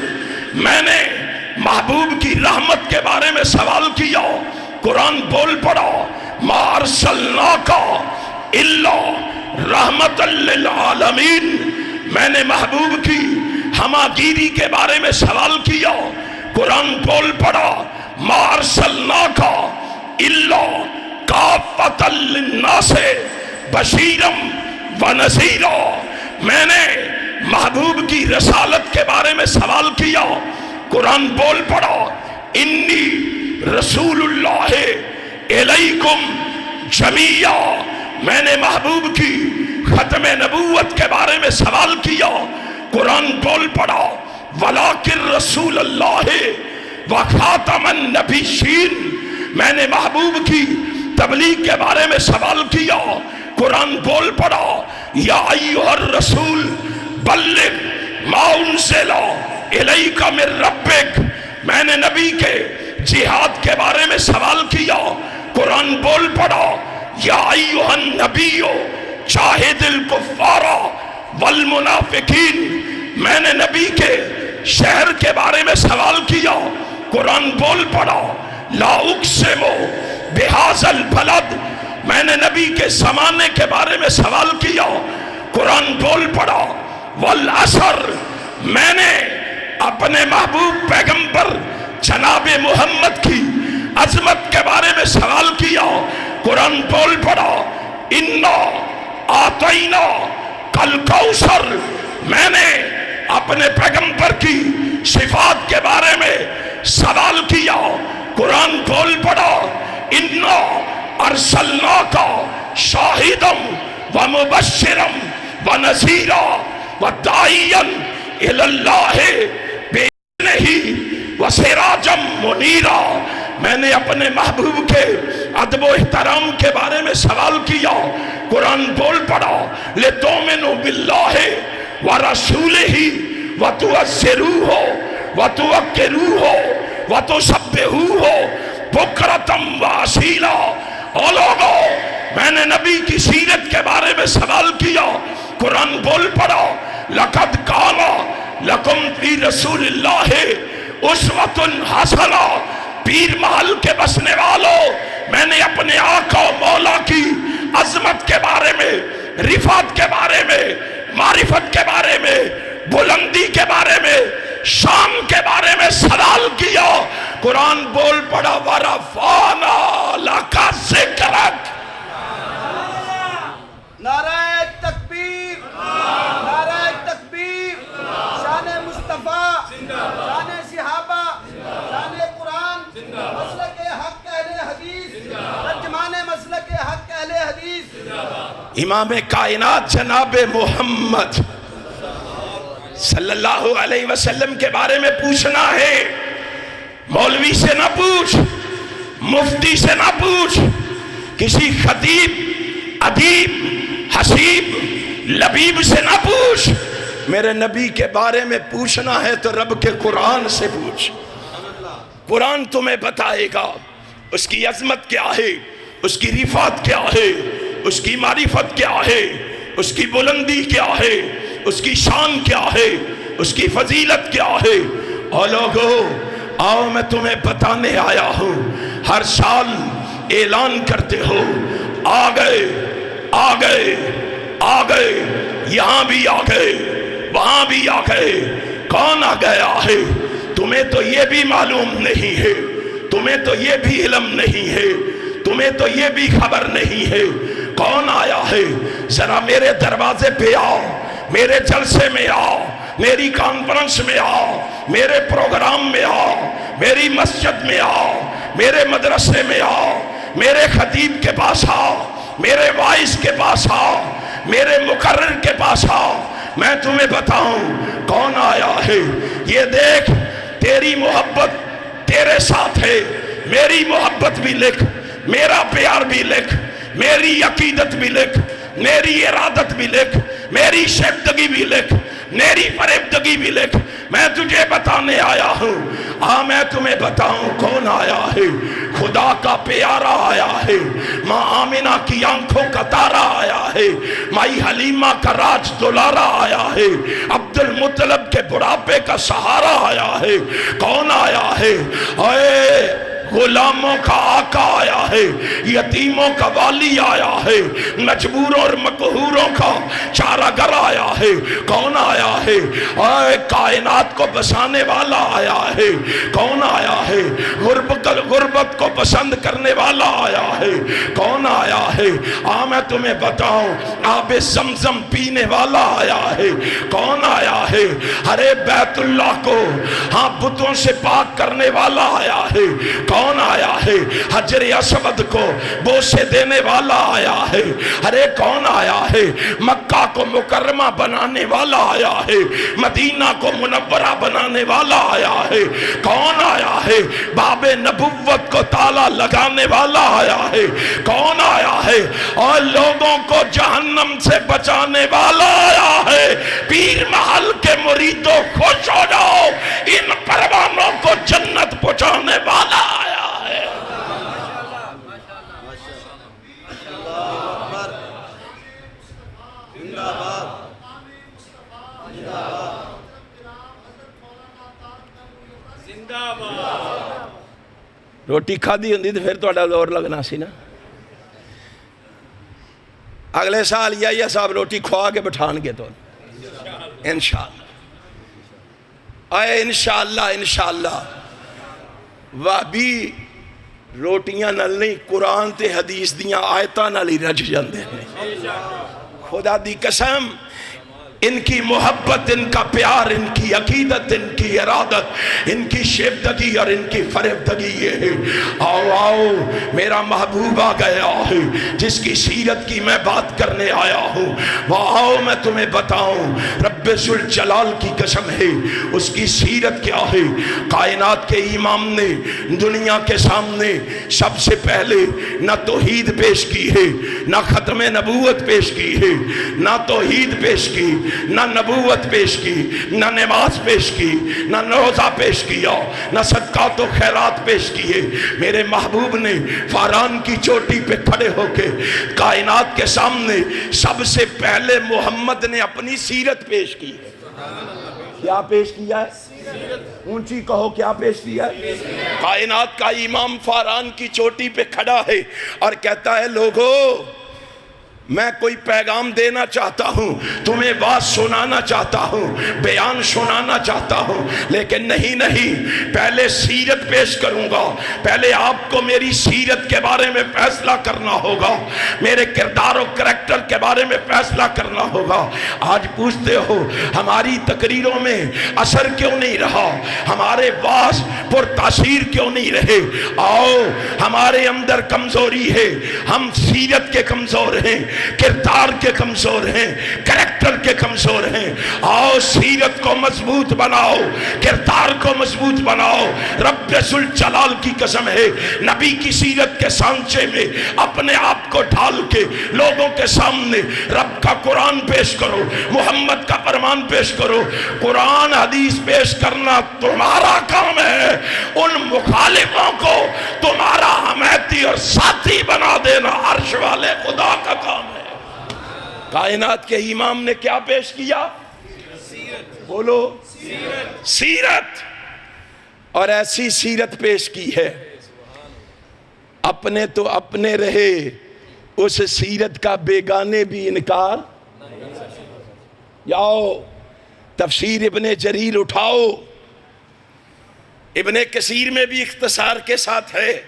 میں نے محبوب کی رحمت کے بارے میں سوال کیا، قرآن بول پڑا ما ارسلناک الا رحمت للعالمین۔ میں نے محبوب کی ہماگیری کے بارے میں سوال کیا، قرآن بول پڑا ما ارسلناک الا کافۃ للناس بشیرا ونذیرا۔ میں نے محبوب کی رسالت کے بارے میں سوال کیا، قرآن بول پڑا انی رسول اللہ الیکم جمیعا۔ میں نے محبوب کی ختم نبوت کے بارے میں سوال کیا، قرآن بول پڑا ولیکن رسول اللہ وخاتم النبیین۔ میں نے محبوب کی تبلیغ کے بارے میں سوال کیا، قرآن بول پڑا یا ایھا الرسول بلغ ما انزل الیک من ربک۔ میں نے نبی کے جہاد کے بارے میں سوال کیا، قرآن بول پڑا یا ایھا النبی جاہد الکفار والمنافقین۔ میں نے نبی کے شہر کے بارے میں سوال کیا، قرآن بول پڑا لا اقسم بہذا البلد۔ میں نے نبی کے زمانے کے بارے میں سوال کیا، قرآن بول پڑا والعصر۔ میں نے اپنے محبوب پیغمبر جناب محمد کی عظمت کے بارے میں سوال کیا، قرآن بول پڑا انا آتینا کل کوثر۔ میں نے اپنے پیغمبر کی صفات کے بارے میں سوال کیا، قرآن بول پڑا انا ارسلناک شاہدا ومبشرا ونذیرا وداعیا الی اللہ بإذنہ وسراجا منیرا۔ میں نے اپنے محبوب کے ادب و احترام کے بارے میں سوال کیا، قرآن بول پڑا لتؤمنوا باللہ ورسولہ وتعزروہ وتوقروہ وتسبحوہ بکرۃ واصیلا۔ او لوگو، میں نے نبی کی سیرت کے بارے میں سوال کیا، قرآن بول پڑا لقد کان لکم فی رسول اللہ اسوۃ حسنہ۔ پیر محل کے بسنے والوں، میں نے اپنے آقا و مولا کی عظمت کے بارے میں، رفعت کے بارے میں، معرفت کے بارے میں، بلندی کے بارے میں شام کے بارے میں سوال کیا، قرآن بول پڑا ورفعنا لک ذکرک۔ نعرہ تکبیر، نعرہ تکبیر، شان مصطفیٰ، شان صحابہ، شان قرآن، مسلک حق اہل حدیث، ترجمان مسلک حق اہل حدیث، امام کائنات جناب محمد صلی اللہ علیہ وسلم کے بارے میں پوچھنا ہے، مولوی سے نہ پوچھ، مفتی سے نہ پوچھ، کسی خطیب، ادیب، حسیب، لبیب سے نہ پوچھ، میرے نبی کے بارے میں پوچھنا ہے تو رب کے قرآن سے پوچھ۔ قرآن تمہیں بتائے گا اس کی عظمت کیا ہے، اس کی رفعت کیا ہے، اس کی معرفت کیا ہے، اس کی بلندی کیا ہے، اس کی شان کیا ہے، اس کی فضیلت کیا ہے۔ اور لوگو آؤ میں تمہیں بتانے آیا ہوں، ہر سال اعلان کرتے ہو آ گئے، آ گئے، آ گئے، یہاں بھی آ گئے، وہاں بھی آ گئے، کون آ گیا ہے؟ تمہیں تو یہ بھی معلوم نہیں ہے، تمہیں تو یہ بھی علم نہیں ہے، تمہیں تو یہ بھی خبر نہیں ہے کون آیا ہے۔ ذرا میرے دروازے پہ آؤ، میرے جلسے میں آؤ، میری کانفرنس میں آؤ، میرے پروگرام میں آؤ، میری مسجد میں آؤ، میرے مدرسے میں آؤ، میرے خطیب کے پاس آؤ، میرے وائس کے پاس آؤ، میرے مقرر کے پاس آؤ، میں تمہیں بتاؤں کون آیا ہے۔ یہ دیکھ تیری محبت تیرے ساتھ ہے، میری محبت بھی لکھ، میرا پیار بھی لکھ، میری عقیدت بھی لکھ، میری ارادت بھی لکھ، میری شیفتگی بھی لکھ، میری فریبدگی بھی لکھ۔ میں تجھے بتانے آیا ہوں، میں تمہیں بتاؤں کون آیا ہے۔ خدا کا پیارا آیا ہے، ماں آمنہ کی آنکھوں کا تارا آیا ہے، مائی حلیمہ کا راج دلارا آیا ہے، عبد المطلب کے بڑھاپے کا سہارا آیا ہے۔ کون آیا ہے؟ اے غلاموں کا آقا آیا ہے، یتیموں کا والی آیا ہے، مجبوروں اور مقہوروں کا چارہ گر آیا ہے۔ کون آیا ہے؟ اے کائنات کو بسانے والا آیا ہے۔ کون آیا ہے؟ غربت کو پسند کرنے والا آیا ہے۔ کون آیا ہے؟ میں تمہیں بتاؤں، آب زمزم پینے والا آیا ہے۔ کون آیا ہے؟ ہرے بیت اللہ کو بتوں سے پاک کرنے والا آیا ہے۔ کون آیا ہے؟ حجر اسود کو بوسے دینے والا آیا ہے۔ ارے کون آیا ہے؟ مکہ کو مکرمہ بنانے والا آیا ہے، مدینہ کو منورہ بنانے والا آیا ہے۔ کون آیا ہے؟ باب نبوت کو تالا لگانے والا آیا ہے۔ کون آیا ہے؟ اور لوگوں کو جہنم سے بچانے والا آیا ہے۔ پیر محل کے مریدوں خوش ہو جاؤ، ان پروانوں کو جنت پہنچانے والا آیا ہے۔ روٹی کھا دی ہوندی تو پھر تہاڈا زور لگنا سی نا۔ اگلے سال یا صاحب روٹی کھوا کے بٹھان گے تو انشاءاللہ، انشاءاللہ انشاءاللہ۔ وابی روٹیاں نال نہیں، قرآن تے حدیث دیاں آیتاں نال ہی رج جاندے ہیں۔ خدا دی قسم، ان کی محبت، ان کا پیار، ان کی عقیدت، ان کی ارادت، ان کی شیفتگی اور ان کی فریبدگی یہ ہے۔ آؤ آؤ، میرا محبوب آ گیا ہے جس کی سیرت کی میں بات کرنے آیا ہوں۔ وہ آؤ میں تمہیں بتاؤں، رب ذوالجلال کی قسم ہے، اس کی سیرت کیا ہے۔ کائنات کے امام نے دنیا کے سامنے سب سے پہلے نہ توحید پیش کی ہے، نہ ختم نبوت پیش کی ہے، نہ توحید پیش کی، نہ نبوت پیش کی، نہ نماز پیش کی، نہ روزہ پیش کیا، نہ صدقات و خیرات پیش کیے۔ میرے محبوب نے فاران کی چوٹی پہ کھڑے ہو کے کائنات کے سامنے سب سے پہلے محمد نے اپنی سیرت پیش کی ہے۔ کیا پیش کیا ہے؟ اونچی کہو، کیا پیش کیا ہے؟ کائنات کا امام فاران کی چوٹی پہ کھڑا ہے اور کہتا ہے، لوگو میں کوئی پیغام دینا چاہتا ہوں، تمہیں بات سنانا چاہتا ہوں، بیان سنانا چاہتا ہوں، لیکن نہیں، پہلے سیرت پیش کروں گا۔ پہلے آپ کو میری سیرت کے بارے میں فیصلہ کرنا ہوگا، میرے کردار و کریکٹر کے بارے میں فیصلہ کرنا ہوگا۔ آج پوچھتے ہو ہماری تقریروں میں اثر کیوں نہیں رہا، ہمارے واعظ پر تاثیر کیوں نہیں رہے؟ آؤ، ہمارے اندر کمزوری ہے، ہم سیرت کے کمزور ہیں، کردار کے کمزور ہیں، کریکٹر کے کمزور ہیں۔ آؤ سیرت کو مضبوط بناؤ، کردار کو مضبوط بناؤ۔ رب ذوالجلال کی قسم ہے، نبی کی سیرت کے سانچے میں اپنے آپ کو ڈھال کے لوگوں کے سامنے رب کا قرآن پیش کرو، محمد کا فرمان پیش کرو۔ قرآن حدیث پیش کرنا تمہارا کام ہے، ان مخالفوں کو تمہارا حمایتی اور ساتھی بنا دینا عرش والے خدا کا کام ہے۔ کائنات کے امام نے کیا پیش کیا؟ بولو، سیرت۔ اور ایسی سیرت پیش کی ہے، اپنے تو اپنے رہے، اس سیرت کا بیگانے بھی انکار۔ جاؤ تفسیر ابن جریر اٹھاؤ، ابن کثیر میں بھی اختصار کے ساتھ ہے۔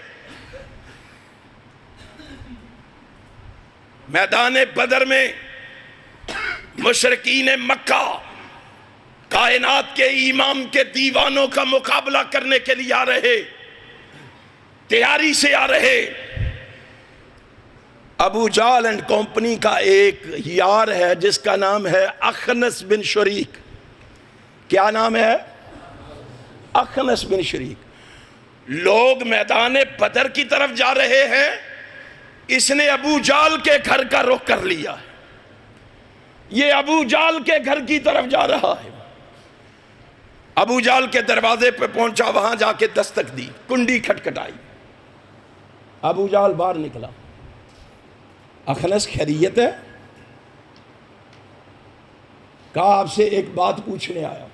میدان بدر میں مشرکین مکہ کائنات کے امام کے دیوانوں کا مقابلہ کرنے کے لیے آ رہے، تیاری سے آ رہے۔ ابو جہل اینڈ کمپنی کا ایک یار ہے جس کا نام ہے اخنس بن شریک۔ کیا نام ہے؟ اخنس بن شریک۔ لوگ میدان بدر کی طرف جا رہے ہیں، اس نے ابو جہل کے گھر کا رخ کر لیا۔ یہ ابو جہل کے گھر کی طرف جا رہا ہے۔ ابو جہل کے دروازے پہ پہنچا، وہاں جا کے دستک دی، کنڈی کھٹکھٹائی۔ ابو جہل باہر نکلا، اخنس خیریت ہے؟ کہا آپ سے ایک بات پوچھنے آیا۔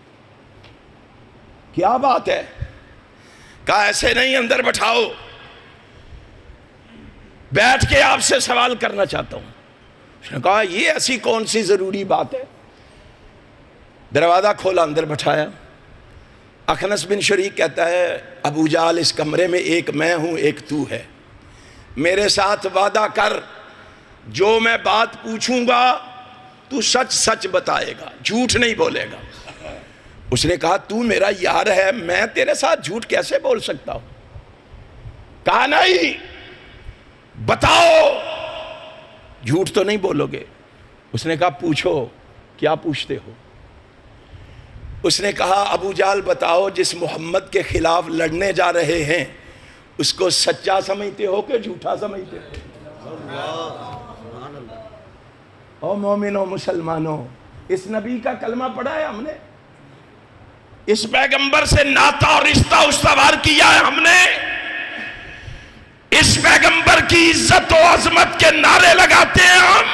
کیا بات ہے؟ کہا ایسے نہیں، اندر بٹھاؤ، بیٹھ کے آپ سے سوال کرنا چاہتا ہوں۔ اس نے کہا یہ ایسی کون سی ضروری بات ہے؟ دروازہ کھولا، اندر بٹھایا۔ اخنس بن شریک کہتا ہے ابو جہل اس کمرے میں ایک میں ہوں، ایک تو ہے، میرے ساتھ وعدہ کر، جو میں بات پوچھوں گا تو سچ سچ بتائے گا، جھوٹ نہیں بولے گا۔ اس نے کہا تو میرا یار ہے، میں تیرے ساتھ جھوٹ کیسے بول سکتا ہوں؟ کہا نہیں، بتاؤ، جھوٹ تو نہیں بولو گے۔ اس نے کہا پوچھو، کیا پوچھتے ہو؟ اس نے کہا ابو جہل بتاؤ، جس محمد کے خلاف لڑنے جا رہے ہیں اس کو سچا سمجھتے ہو کہ جھوٹا سمجھتے ہو؟ او مومنوں، مسلمانوں، اس نبی کا کلمہ پڑھا ہے ہم نے، اس پیغمبر سے ناتا اور رشتہ استوار کیا ہے ہم نے، اس پیغمبر کی عزت و عظمت کے نعرے لگاتے ہیں ہم،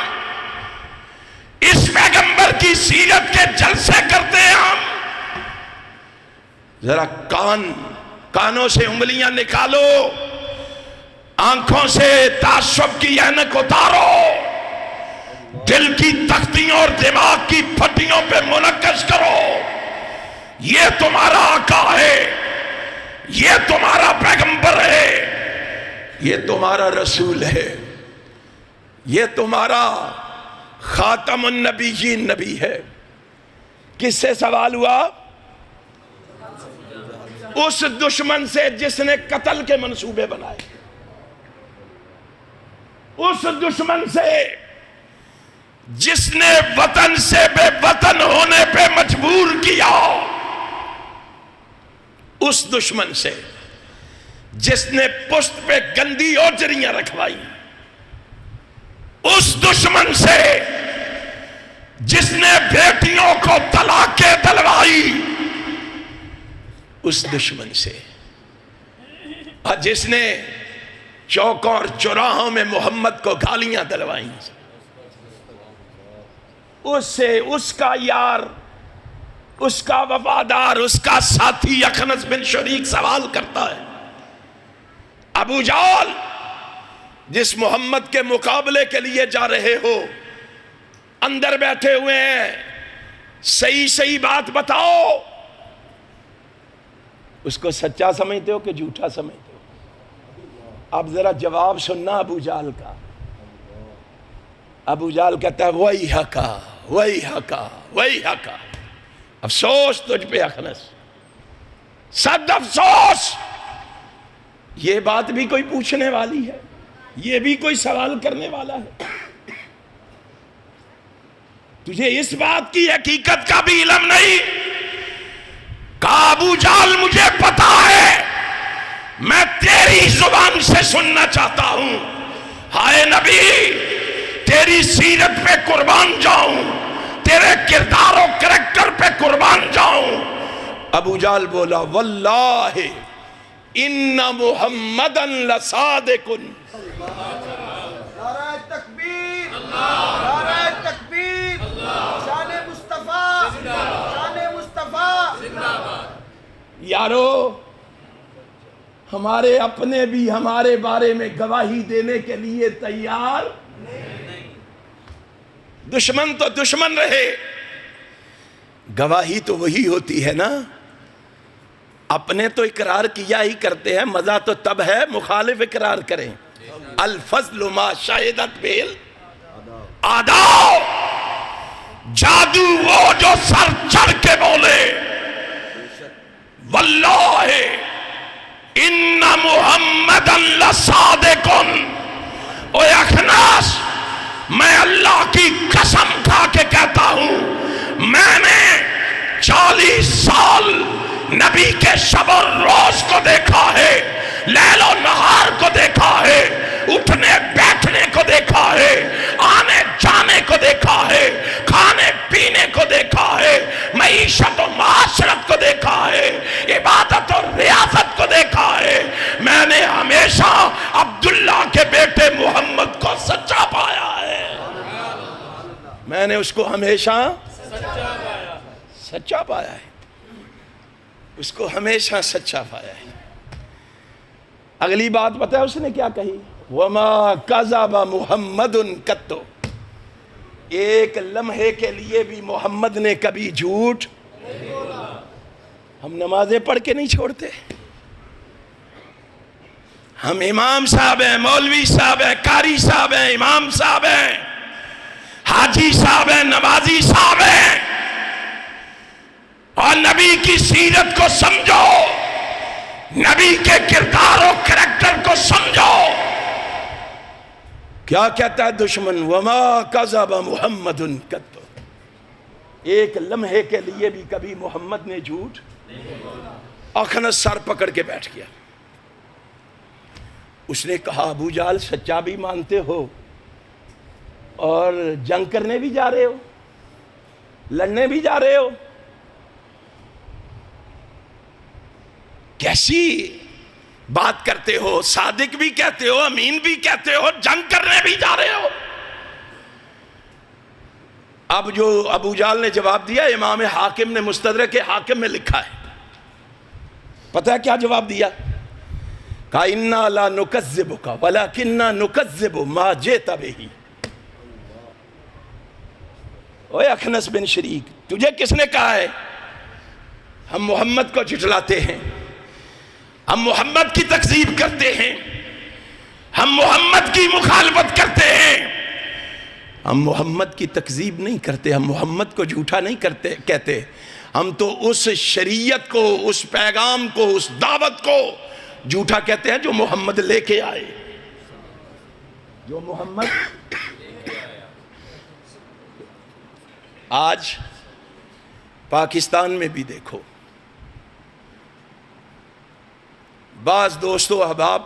اس پیغمبر کی سیرت کے جلسے کرتے ہیں ہم۔ ذرا کانوں سے انگلیاں نکالو، آنکھوں سے تعصب کی اینک اتارو، دل کی تختیوں اور دماغ کی پھٹیوں پہ منعکس کرو۔ یہ تمہارا آقا ہے، یہ تمہارا پیغمبر ہے، یہ تمہارا رسول ہے، یہ تمہارا خاتم النبیین نبی ہے۔ کس سے سوال ہوا؟ اس دشمن سے جس نے قتل کے منصوبے بنائے، اس دشمن سے جس نے وطن سے بے وطن ہونے پہ مجبور کیا، اس دشمن سے جس نے پشت پہ گندی اوجریاں رکھوائی، اس دشمن سے جس نے بیٹیوں کو طلاقیں دلوائی، اس دشمن سے اور جس نے چوکوں اور چوراہوں میں محمد کو گالیاں دلوائیں، اس سے اس کا یار، اس کا وفادار، اس کا ساتھی اخنس بن شریک سوال کرتا ہے ابو جہل جس محمد کے مقابلے کے لیے جا رہے ہو اندر بیٹھے ہوئے ہیں، صحیح صحیح بات بتاؤ، اس کو سچا سمجھتے ہو کہ جھوٹا سمجھتے ہو؟ اب ذرا جواب سننا ابو جہل کا۔ ابو جہل کہتا ہے وہی حقا وہی حقا وہی حقا۔ افسوس تجھ پہ اخنس، صد افسوس۔ یہ بات بھی کوئی پوچھنے والی ہے؟ یہ بھی کوئی سوال کرنے والا ہے؟ تجھے اس بات کی حقیقت کا بھی علم نہیں کہ ابو جہل مجھے پتا ہے، میں تیری زبان سے سننا چاہتا ہوں۔ ہائے نبی، تیری سیرت پہ قربان جاؤں، تیرے کردار و کریکٹر پہ قربان جاؤں۔ ابو جہل بولا واللہ ان محمدن لصادق۔ نعرہ تکبیر، نعرہ تکبیر، شان مصطفیٰ، شان مصطفیٰ۔ یارو، ہمارے اپنے بھی ہمارے بارے میں گواہی دینے کے لیے تیار نہیں۔ دشمن تو دشمن رہے، گواہی تو وہی ہوتی ہے نا۔ اپنے تو اقرار کیا ہی کرتے ہیں، مزہ تو تب ہے مخالف اقرار کریں۔ الفضل ما شاہدت بیل آداؤ، جادو وہ جو سر چڑھ کے بولے واللہ ان محمدن لصادقن۔ اوے اخناس، میں اللہ کی قسم کھا کے کہتا ہوں، میں نے 40 سال نبی کے شب و روز کو دیکھا ہے، لیل و نہار کو دیکھا ہے، اٹھنے بیٹھنے کو دیکھا ہے، آنے جانے کو دیکھا ہے، کھانے پینے کو دیکھا ہے، معیشت و معاشرت کو دیکھا ہے، عبادت و ریاضت کو دیکھا ہے۔ میں نے ہمیشہ عبداللہ کے بیٹے محمد کو سچا پایا ہے۔ میں نے اس کو ہمیشہ سچا پایا ہے، اس کو ہمیشہ سچا پایا ہے۔ اگلی بات پتہ ہے اس نے کیا کہی؟ وَمَا كَذَبَ مُحَمَّدٌ قَطُّ۔ ایک لمحے کے لیے بھی محمد نے کبھی جھوٹ۔ ہم نمازیں پڑھ کے نہیں چھوڑتے، ہم امام صاحب ہیں، مولوی صاحب ہیں، قاری صاحب ہیں، امام صاحب ہیں، حاجی صاحب ہیں، نمازی صاحب ہیں، اور نبی کی سیرت کو سمجھو، نبی کے کردار و کریکٹر کو سمجھو۔ کیا کہتا ہے دشمن؟ وما کذب محمد قط۔ ایک لمحے کے لیے بھی کبھی محمد نے جھوٹ۔ اخنس سر پکڑ کے بیٹھ گیا۔ اس نے کہا ابو جہل سچا بھی مانتے ہو اور جنگ کرنے بھی جا رہے ہو، لڑنے بھی جا رہے ہو، کیسی بات کرتے ہو؟ صادق بھی کہتے ہو، امین بھی کہتے ہو، جنگ کرنے بھی جا رہے ہو۔ اب جو ابو جہل نے جواب دیا، امام حاکم نے مستدرک حاکم میں لکھا ہے، پتہ ہے کیا جواب دیا؟ کہا اِنَّا لَا نُكَذِّبُكَ وَلَكِنَّا نُكَذِّبُ مَا جِئْتَ بِهِ۔ اوے اخنس بن شریک، تجھے کس نے کہا ہے ہم محمد کو جھٹلاتے ہیں، ہم محمد کی تکذیب کرتے ہیں، ہم محمد کی مخالفت کرتے ہیں؟ ہم محمد کی تکذیب نہیں کرتے، ہم محمد کو جھوٹا نہیں کہتے، ہم تو اس شریعت کو، اس پیغام کو، اس دعوت کو جھوٹا کہتے ہیں جو محمد لے کے آئے، جو محمد۔ آج پاکستان میں بھی دیکھو، بعض دوستو احباب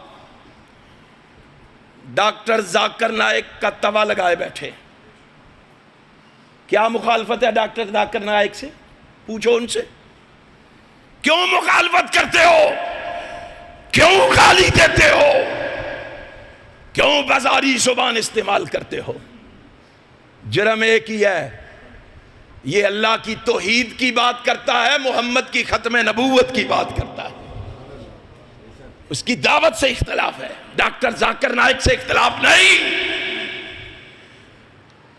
ڈاکٹر ذاکر نائک کا توا لگائے بیٹھے۔ کیا مخالفت ہے ڈاکٹر ذاکر نائک سے؟ پوچھو ان سے، کیوں مخالفت کرتے ہو؟ کیوں گالی دیتے ہو؟ کیوں بازاری زبان استعمال کرتے ہو؟ جرم ایک ہی ہے، یہ اللہ کی توحید کی بات کرتا ہے، محمد کی ختم نبوت کی بات کرتا ہے۔ اس کی دعوت سے اختلاف ہے، ڈاکٹر ذاکر نائک سے اختلاف نہیں۔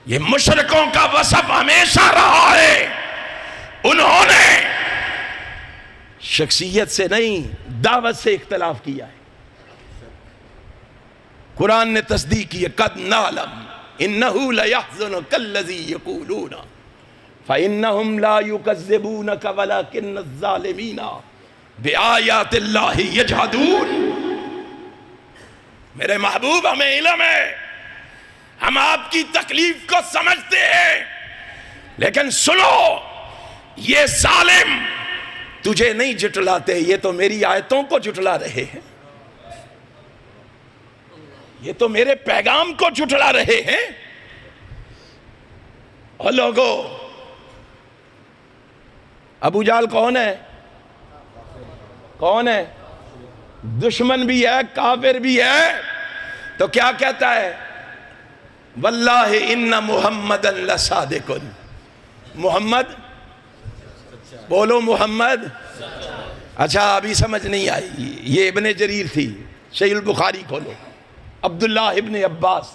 یہ مشرکوں کا وصف ہمیشہ رہا ہے، انہوں نے شخصیت سے نہیں دعوت سے اختلاف کیا ہے۔ قرآن نے تصدیق کی ہے، قد نعلم انہ لیحزنک الذی یقولون فانہم لا یکذبونک ولکن الظالمین بآیات اللہ یجحدون۔ میرے محبوب ہمیں علم ہے، ہم آپ کی تکلیف کو سمجھتے ہیں، لیکن سنو، یہ ظالم تجھے نہیں جھٹلاتے، یہ تو میری آیتوں کو جھٹلا رہے ہیں، یہ تو میرے پیغام کو جھٹلا رہے ہیں۔ اور لوگوں، ابو جہل کون ہے؟ کون ہے؟ دشمن بھی ہے، کافر بھی ہے، تو کیا کہتا ہے؟ واللہ ان محمدا لصادق، محمد بولو محمد۔ اچھا ابھی سمجھ نہیں آئی، یہ ابن جریر تھی، صحیح البخاری کھولو، عبداللہ ابن عباس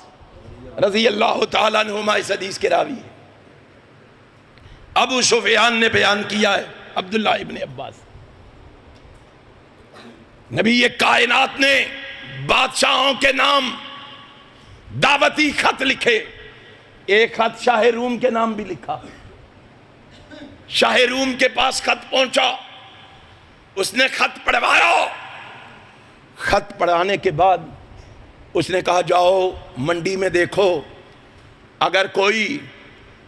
رضی اللہ تعالیٰ عنہما اس حدیث کے راوی ہے۔ ابو سفیان نے بیان کیا ہے، عبداللہ ابن عباس، نبی کائنات نے بادشاہوں کے نام دعوتی خط لکھے، ایک خط شاہ روم کے نام بھی لکھا۔ شاہ روم کے پاس خط پہنچا، اس نے خط پڑھوایا، خط پڑھانے کے بعد اس نے کہا جاؤ منڈی میں دیکھو، اگر کوئی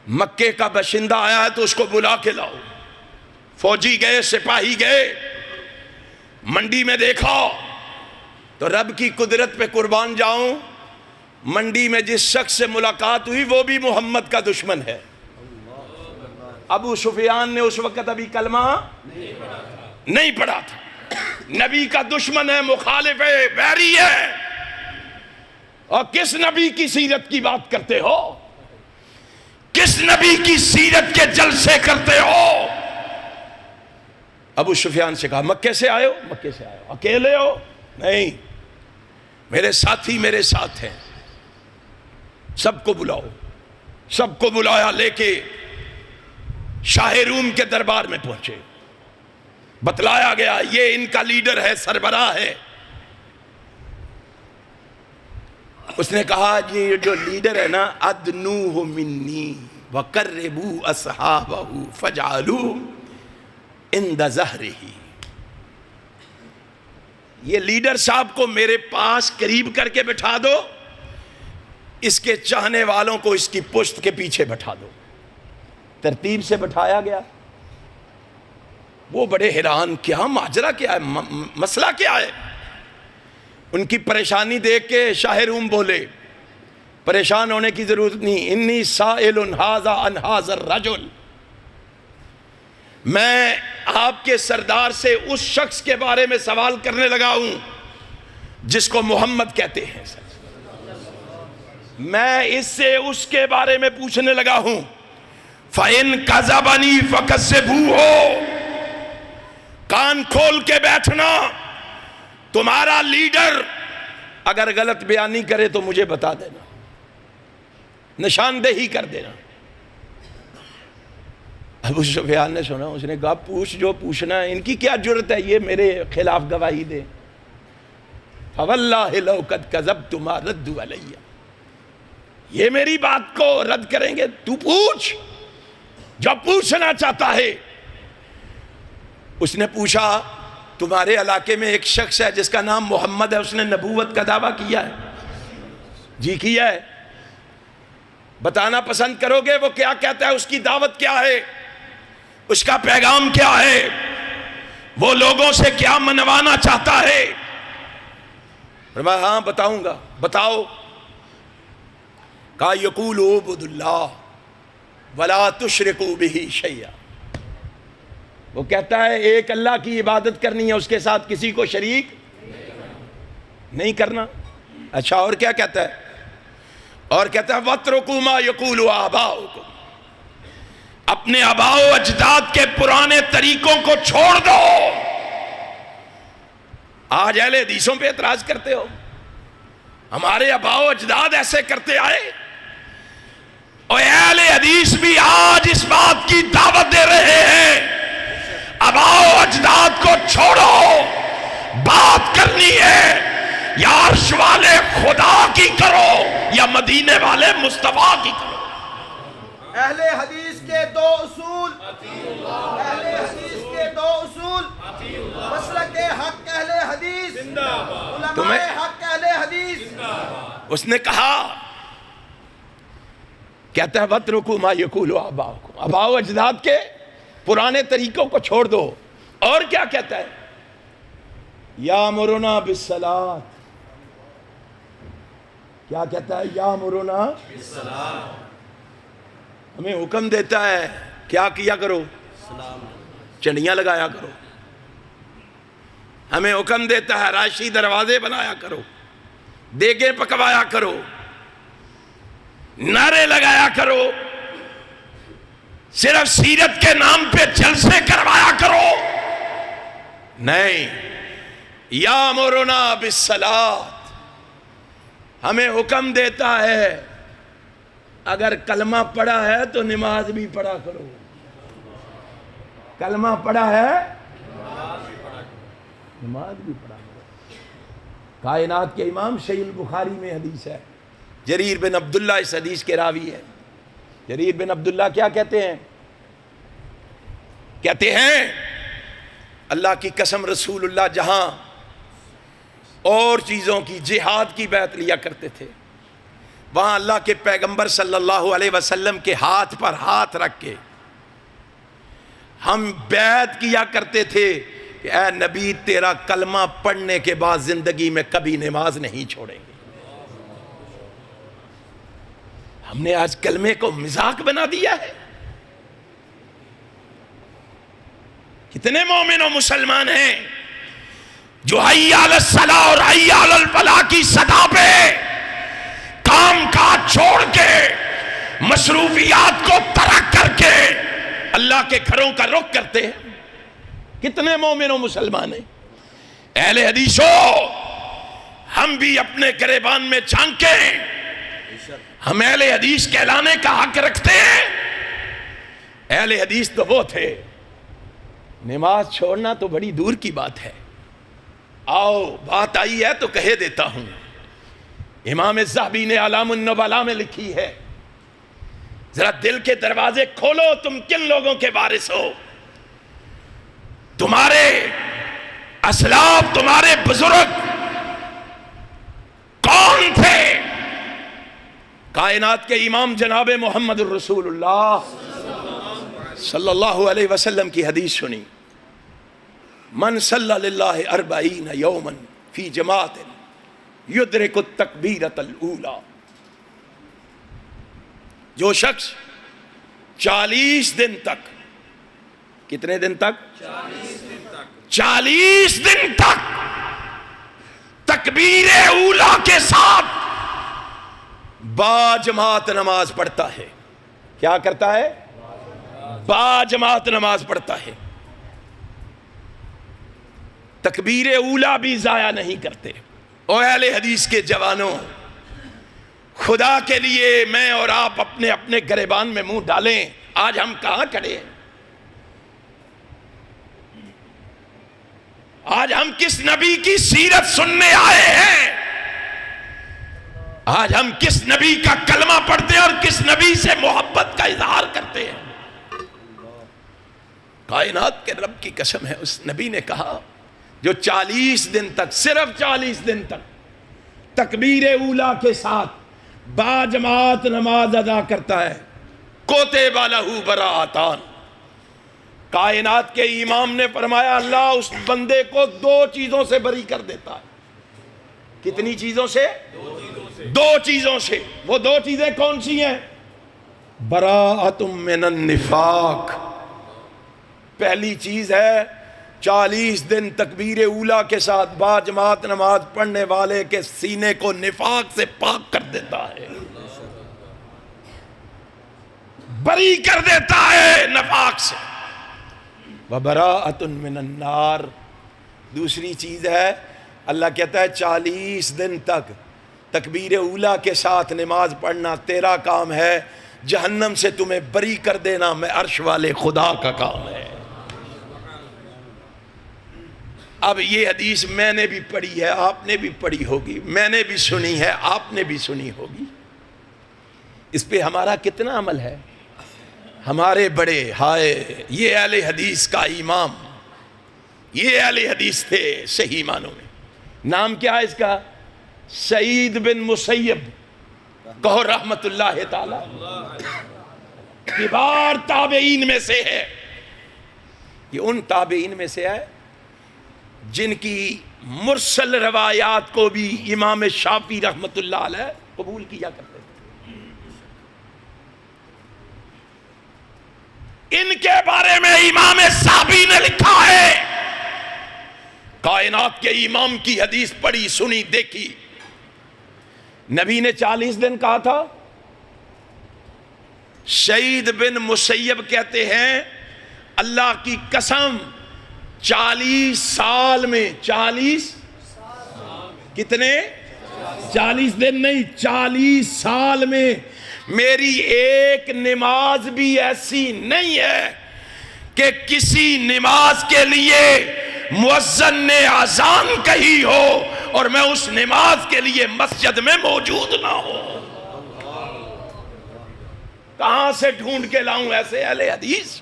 مکے کا باشندہ آیا ہے تو اس کو بلا کے لاؤ۔ فوجی گئے، سپاہی گئے، منڈی میں دیکھا تو رب کی قدرت پہ قربان جاؤں، منڈی میں جس شخص سے ملاقات ہوئی وہ بھی محمد کا دشمن ہے۔ ابو سفیان نے اس وقت ابھی کلمہ نہیں پڑھا تھا، نبی کا دشمن ہے، مخالف ہے، بیری ہے، اور کس نبی کی سیرت کی بات کرتے ہو؟ کس نبی کی سیرت کے جلسے کرتے ہو؟ ابو سفیان سے کہا مکے سے آئے ہو؟ مکے سے آئے ہو۔ اکیلے ہو؟ نہیں، میرے ساتھی میرے ساتھ ہیں، سب کو بلاؤ۔ سب کو بلایا، لے کے شاہ روم کے دربار میں پہنچے، بتلایا گیا یہ ان کا لیڈر ہے، سربراہ ہے۔ اس نے کہا یہ جو لیڈر ہے نا، ادنوہ منی وقربوا اصحابہ فجعلوا عند ظہرہ، یہ لیڈر صاحب کو میرے پاس قریب کر کے بٹھا دو، اس کے چاہنے والوں کو اس کی پشت کے پیچھے بٹھا دو۔ ترتیب سے بٹھایا گیا۔ وہ بڑے حیران، کیا ماجرا کیا ہے، مسئلہ کیا ہے؟ ان کی پریشانی دیکھ کے شاہ روم بولے پریشان ہونے کی ضرورت نہیں، انی سائل ھذا عن ھذا الرجل، میں آپ کے سردار سے اس شخص کے بارے میں سوال کرنے لگا ہوں جس کو محمد کہتے ہیں، میں اس سے اس کے بارے میں پوچھنے لگا ہوں۔ فَإِن كَذَبَنِي فَكَذِّبُوهُ، کان کھول کے بیٹھنا، تمہارا لیڈر اگر غلط بیانی کرے تو مجھے بتا دینا، نشاندہی کر دینا۔ ابو سفیان نے سنا، اس نے کہا پوچھ جو پوچھنا ہے، ان کی کیا جرت ہے یہ میرے خلاف گواہی دے؟ فَوَاللَّهِ لَوْ قَدْ كَذَبْتُ مَا رَدُّوا عَلَيَّ، یہ میری بات کو رد کریں گے، تو پوچھ جو پوچھنا چاہتا ہے۔ اس نے پوچھا تمہارے علاقے میں ایک شخص ہے جس کا نام محمد ہے، اس نے نبوت کا دعویٰ کیا ہے؟ جی کیا ہے۔ بتانا پسند کرو گے وہ کیا کہتا ہے، اس کی دعوت کیا ہے، اس کا پیغام کیا ہے، وہ لوگوں سے کیا منوانا چاہتا ہے؟ فرمایا ہاں بتاؤں گا، بتاؤ۔ کہا یقول اعبدوا اللہ ولا تشرکوا بہ شیئا، وہ کہتا ہے ایک اللہ کی عبادت کرنی ہے، اس کے ساتھ کسی کو شریک نہیں کرنا۔ اچھا اور کیا کہتا ہے؟ اور کہتا ہے وَاتْرُكُوا مَا يَقُولُ آبَاؤُكُمْ، اپنے آباء و اجداد کے پرانے طریقوں کو چھوڑ دو۔ آج اہل حدیثوں پہ اعتراض کرتے ہو؟ ہمارے آباء و اجداد ایسے کرتے آئے، اور اہل حدیث بھی آج اس بات کی دعوت دے رہے ہیں آباء و اجداد کو چھوڑو، بات کرنی ہے یا عرش والے خدا کی کرو یا مدینے والے مصطفیٰ کی کرو۔ اہل حدیث کے دو اصول، اہل حدیث کے دو اصول، مسلک حق اہل حدیث، علماء حق اہل حدیث۔ اس نے کہا، کہتا ہے وَاتْرُكُوا مَا يَقُولُ آبَاؤُكُمْ، آباء و اجداد کے پرانے طریقوں کو چھوڑ دو۔ اور کیا کہتا ہے؟ یَأْمُرُنَا بِالصَّلَاةِ، کیا کہتا ہے؟ یَأْمُرُنَا بِالصَّلَاةِ، ہمیں حکم دیتا ہے کیا کیا کرو؟ چنڈیاں لگایا کرو۔ ہمیں حکم دیتا ہے راشی دروازے بنایا کرو، دیگیں پکوایا کرو، نعرے لگایا کرو، صرف سیرت کے نام پہ جلسے کروایا کرو۔ نہیں، یامرنا بالصلاۃ، ہمیں حکم دیتا ہے اگر کلمہ پڑھا ہے تو نماز بھی پڑھا کرو۔ کلمہ پڑھا ہے نماز بھی پڑھا کرو۔ کائنات کے امام صحیح البخاری میں حدیث ہے، جریر بن عبداللہ اس حدیث کے راوی ہے۔ جریر بن عبداللہ کیا کہتے ہیں؟ کہتے ہیں اللہ کی قسم رسول اللہ جہاں اور چیزوں کی جہاد کی بیعت لیا کرتے تھے، وہاں اللہ کے پیغمبر صلی اللہ علیہ وسلم کے ہاتھ پر ہاتھ رکھ کے ہم بیعت کیا کرتے تھے کہ اے نبی تیرا کلمہ پڑھنے کے بعد زندگی میں کبھی نماز نہیں چھوڑیں گے۔ ہم نے آج کلمے کو مذاق بنا دیا ہے۔ کتنے مومن و مسلمان ہیں جو حی علی الصلاۃ اور حی علی الفلاح کی صدا پہ کام کاج چھوڑ کے مصروفیات کو ترک کر کے اللہ کے گھروں کا رخ کرتے ہیں۔ کتنے مومن و مسلمان ہیں؟ اہل حدیثو، ہم بھی اپنے گریبان میں جھانکیں، ہم اہل حدیث کہلانے کا حق رکھتے ہیں۔ اہل حدیث تو وہ تھے، نماز چھوڑنا تو بڑی دور کی بات ہے۔ آؤ بات آئی ہے تو کہہ دیتا ہوں، امام الذہبی نے اعلام النبلاء میں لکھی ہے، ذرا دل کے دروازے کھولو، تم کن لوگوں کے وارث ہو؟ تمہارے اسلاف، تمہارے بزرگ کون تھے؟ کائنات کے امام جناب محمد الرسول اللہ صلی اللہ علیہ وسلم کی حدیث سنی، من صلی للہ 40 یوما فی جماعت یدرک التکبیرۃ الاولی، جو شخص 40 دن تک، کتنے دن تک؟ 40 دن تک تکبیر اولی کے ساتھ با جماعت نماز پڑھتا ہے۔ کیا کرتا ہے؟ با جماعت نماز پڑھتا ہے، تکبیر اولی بھی ضائع نہیں کرتے۔ او اہل حدیث کے جوانوں، خدا کے لیے میں اور آپ اپنے اپنے گریبان میں منہ ڈالیں، آج ہم کہاں کھڑے ہیں؟ آج ہم کس نبی کی سیرت سننے آئے ہیں؟ آج ہم کس نبی کا کلمہ پڑھتے ہیں اور کس نبی سے محبت کا اظہار کرتے ہیں؟ کائنات کے رب کی قسم ہے، اس نبی نے کہا جو 40 دن تک، صرف 40 دن تک تکبیر اولی کے ساتھ با جماعت نماز ادا کرتا ہے، کوتب لہ براءتان۔ کائنات کے امام نے فرمایا اللہ اس بندے کو 2 چیزوں سے بری کر دیتا ہے۔ کتنی چیزوں سے؟ 2 چیزوں سے۔ وہ 2 چیزیں کون سی ہیں؟ براءۃ من النفاق، پہلی چیز ہے 40 دن تکبیر اولی کے ساتھ با جماعت نماز پڑھنے والے کے سینے کو نفاق سے پاک کر دیتا ہے، بری کر دیتا ہے نفاق سے۔ وَبَرَاءَةٌ مِّنَ النَّارِ، دوسری چیز ہے اللہ کہتا ہے 40 دن تک تکبیر اولا کے ساتھ نماز پڑھنا تیرا کام ہے، جہنم سے تمہیں بری کر دینا میں عرش والے خدا کا کام ہے۔ اب یہ حدیث میں نے بھی پڑھی ہے، آپ نے بھی پڑھی ہوگی، میں نے بھی سنی ہے، آپ نے بھی سنی ہوگی۔ اس پہ ہمارا کتنا عمل ہے؟ ہمارے بڑے ہائے یہ اہل حدیث کا امام، یہ اہل حدیث تھے صحیح معنوں میں۔ نام کیا ہے اس کا؟ سعید بن مسیب، کہو رحمت اللہ تعالی، کبار تابعین میں سے ہے۔ یہ ان تابعین میں سے ہے جن کی مرسل روایات کو بھی امام شافعی رحمت اللہ علیہ قبول کیا کرتے تھے۔ ان کے بارے میں امام صحابی نے لکھا ہے، کائنات کے امام کی حدیث پڑھی سنی دیکھی، نبی نے 40 دن کہا تھا۔ سعید بن مسیب کہتے ہیں اللہ کی قسم 40 سال میں، 40 کتنے؟ 40 دن نہیں، 40 سال میں میری ایک نماز بھی ایسی نہیں ہے کہ کسی نماز کے لیے مؤذن نے اذان کہی ہو اور میں اس نماز کے لیے مسجد میں موجود نہ ہوں۔ کہاں سے ڈھونڈ کے لاؤں ایسے اہل حدیث؟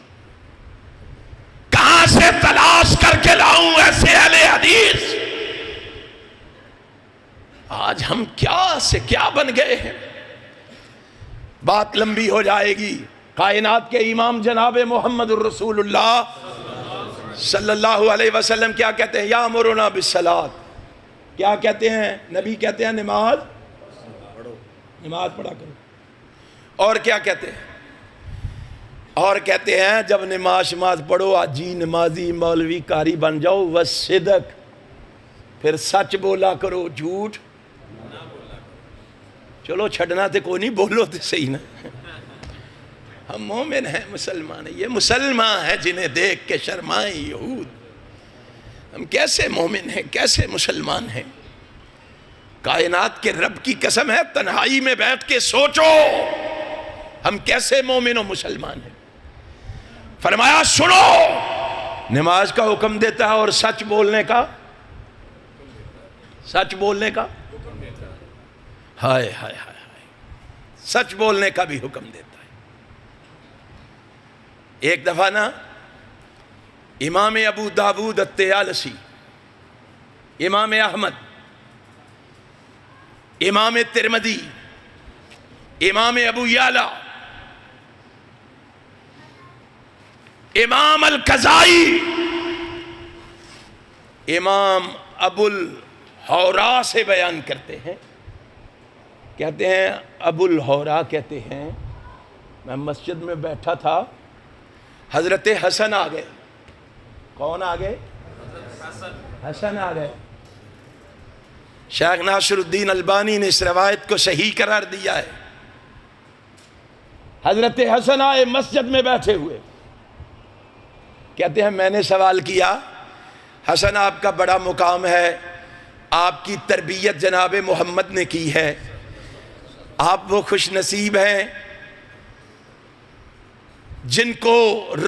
کہاں سے تلاش کر کے لاؤں ایسے اہل حدیث؟ آج ہم کیا سے کیا بن گئے ہیں؟ بات لمبی ہو جائے گی۔ کائنات کے امام جناب محمد الرسول اللہ صلی اللہ علیہ وسلم کیا کہتے ہیں؟ یامرنا بالصلاۃ، کیا کہتے ہیں؟ نبی کہتے ہیں نماز پڑھا کرو۔ اور کیا کہتے ہیں؟ اور کہتے ہیں جب نماز پڑھو آجی نمازی مولوی قاری بن جاؤ، وصدق، پھر سچ بولا کرو، جھوٹ چلو چھڑنا تے کوئی نہیں، بولو تے صحیح نا۔ ہم مومن ہیں، مسلمان ہیں، یہ مسلمان ہیں جنہیں دیکھ کے شرمائیں یہود۔ ہم کیسے مومن ہیں، کیسے مسلمان ہیں؟ کائنات کے رب کی قسم ہے، تنہائی میں بیٹھ کے سوچو ہم کیسے مومن و مسلمان ہیں۔ فرمایا سنو، نماز کا حکم دیتا ہے اور سچ بولنے کا، سچ بولنے کا، ہائے ہائے ہائے ہائے، سچ بولنے کا بھی حکم دیتا ہے۔ ایک دفعہ نا امام ابو داود الطیالسی، امام احمد، امام ترمذی، امام ابو یعلا، امام القضائی، امام ابو الحورا سے بیان کرتے ہیں، کہتے ہیں ابو الحورا کہتے ہیں میں مسجد میں بیٹھا تھا، حضرت حسن آ گئے۔ کون آ گئے؟ حسن آ گئے۔ شیخ ناصر الدین البانی نے اس روایت کو صحیح قرار دیا ہے۔ حضرت حسن آئے مسجد میں بیٹھے ہوئے، کہتے ہیں میں نے سوال کیا حسن آپ کا بڑا مقام ہے، آپ کی تربیت جناب محمد نے کی ہے، آپ وہ خوش نصیب ہیں جن کو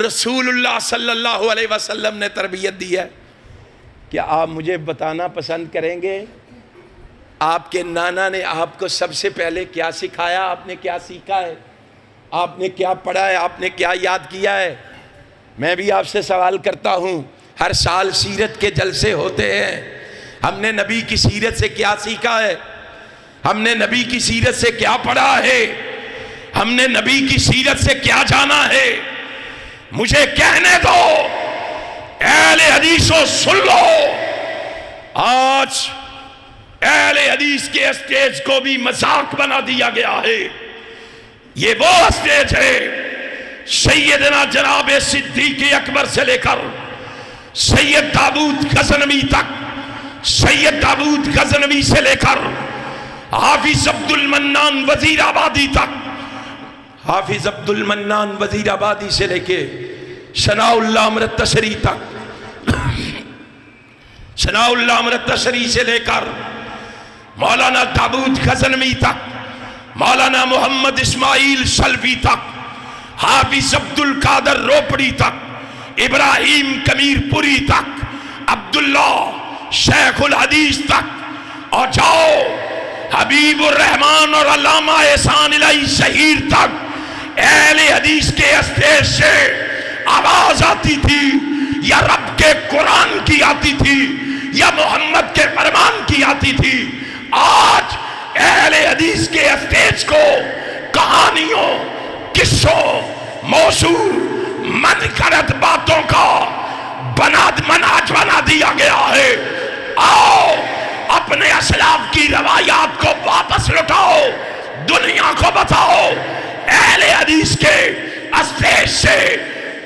رسول اللہ صلی اللہ علیہ وسلم نے تربیت دی ہے، کیا آپ مجھے بتانا پسند کریں گے آپ کے نانا نے آپ کو سب سے پہلے کیا سکھایا، آپ نے کیا سیکھا ہے، آپ نے کیا پڑھا ہے، آپ نے کیا یاد کیا ہے؟ میں بھی آپ سے سوال کرتا ہوں، ہر سال سیرت کے جلسے ہوتے ہیں، ہم نے نبی کی سیرت سے کیا سیکھا ہے، ہم نے نبی کی سیرت سے کیا پڑھا ہے، ہم نے نبی کی سیرت سے کیا جانا ہے؟ مجھے کہنے دو، اہل حدیثوں سن لو، آج اہل حدیث کے اسٹیج کو بھی مذاق بنا دیا گیا ہے۔ یہ وہ اسٹیج ہے سیدنا جناب صدیق اکبر سے لے کر سید داؤد غزنوی تک، سید داؤد غزنوی سے لے کر حافظ عبد المنان وزیر آبادی تک، حافظ عبد المنان وزیر آبادی سے لے کے ثناء اللہ امرت تشریح تک ثناء اللہ مرتشری سے لے کر مولانا داود غزنوی تک، مولانا محمد اسماعیل سلفی تک، حافظ عبد القادر روپڑی تک، ابراہیم کمیر پوری تک، عبداللہ شیخ الحدیث تک، اور جاؤ حبیب الرحمان اور علامہ احسان الہی شہیر تک، اہل حدیث کے اسٹیج سے آواز آتی تھی، یا رب کے قرآن کی آتی تھی، یا محمد کے فرمان کی آتی تھی۔ آج اہل حدیث کے اسٹیج کو کہانیوں، قصوں، موضوع، من گھڑت باتوں کا منہج بنا دیا گیا ہے۔ آؤ اپنے اسلاف کی روایات کو واپس لٹاؤ، دنیا کو بتاؤ اہل حدیث کے اسٹیج سے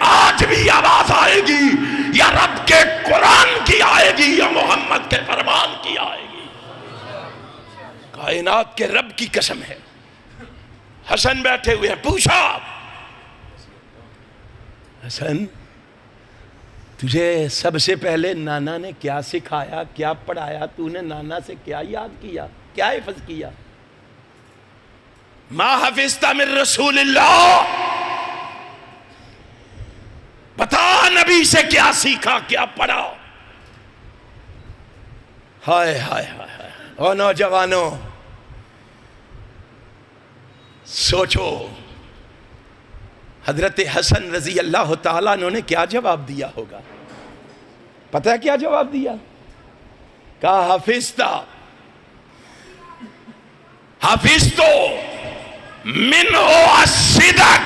آج بھی آواز آئے گی، یا رب کے قرآن کی آئے گی، یا محمد کے فرمان کی آئے گی۔ کائنات کے رب کی قسم ہے۔ حسن بیٹھے ہوئے ہیں، پوچھا حسن تجھے سب سے پہلے نانا نے کیا سکھایا، کیا پڑھایا، تو نے نانا سے کیا یاد کیا، کیا حفظ کیا؟ ما حفظت من رسول اللہ، بتا نبی سے کیا سیکھا، کیا پڑھا؟ ہائے ہائے ہائے، او نوجوانوں سوچو، حضرت حسن رضی اللہ تعالیٰ عنہ نے کیا جواب دیا ہوگا؟ پتہ ہے کیا جواب دیا؟ کہا حفظتو منہ الصدق،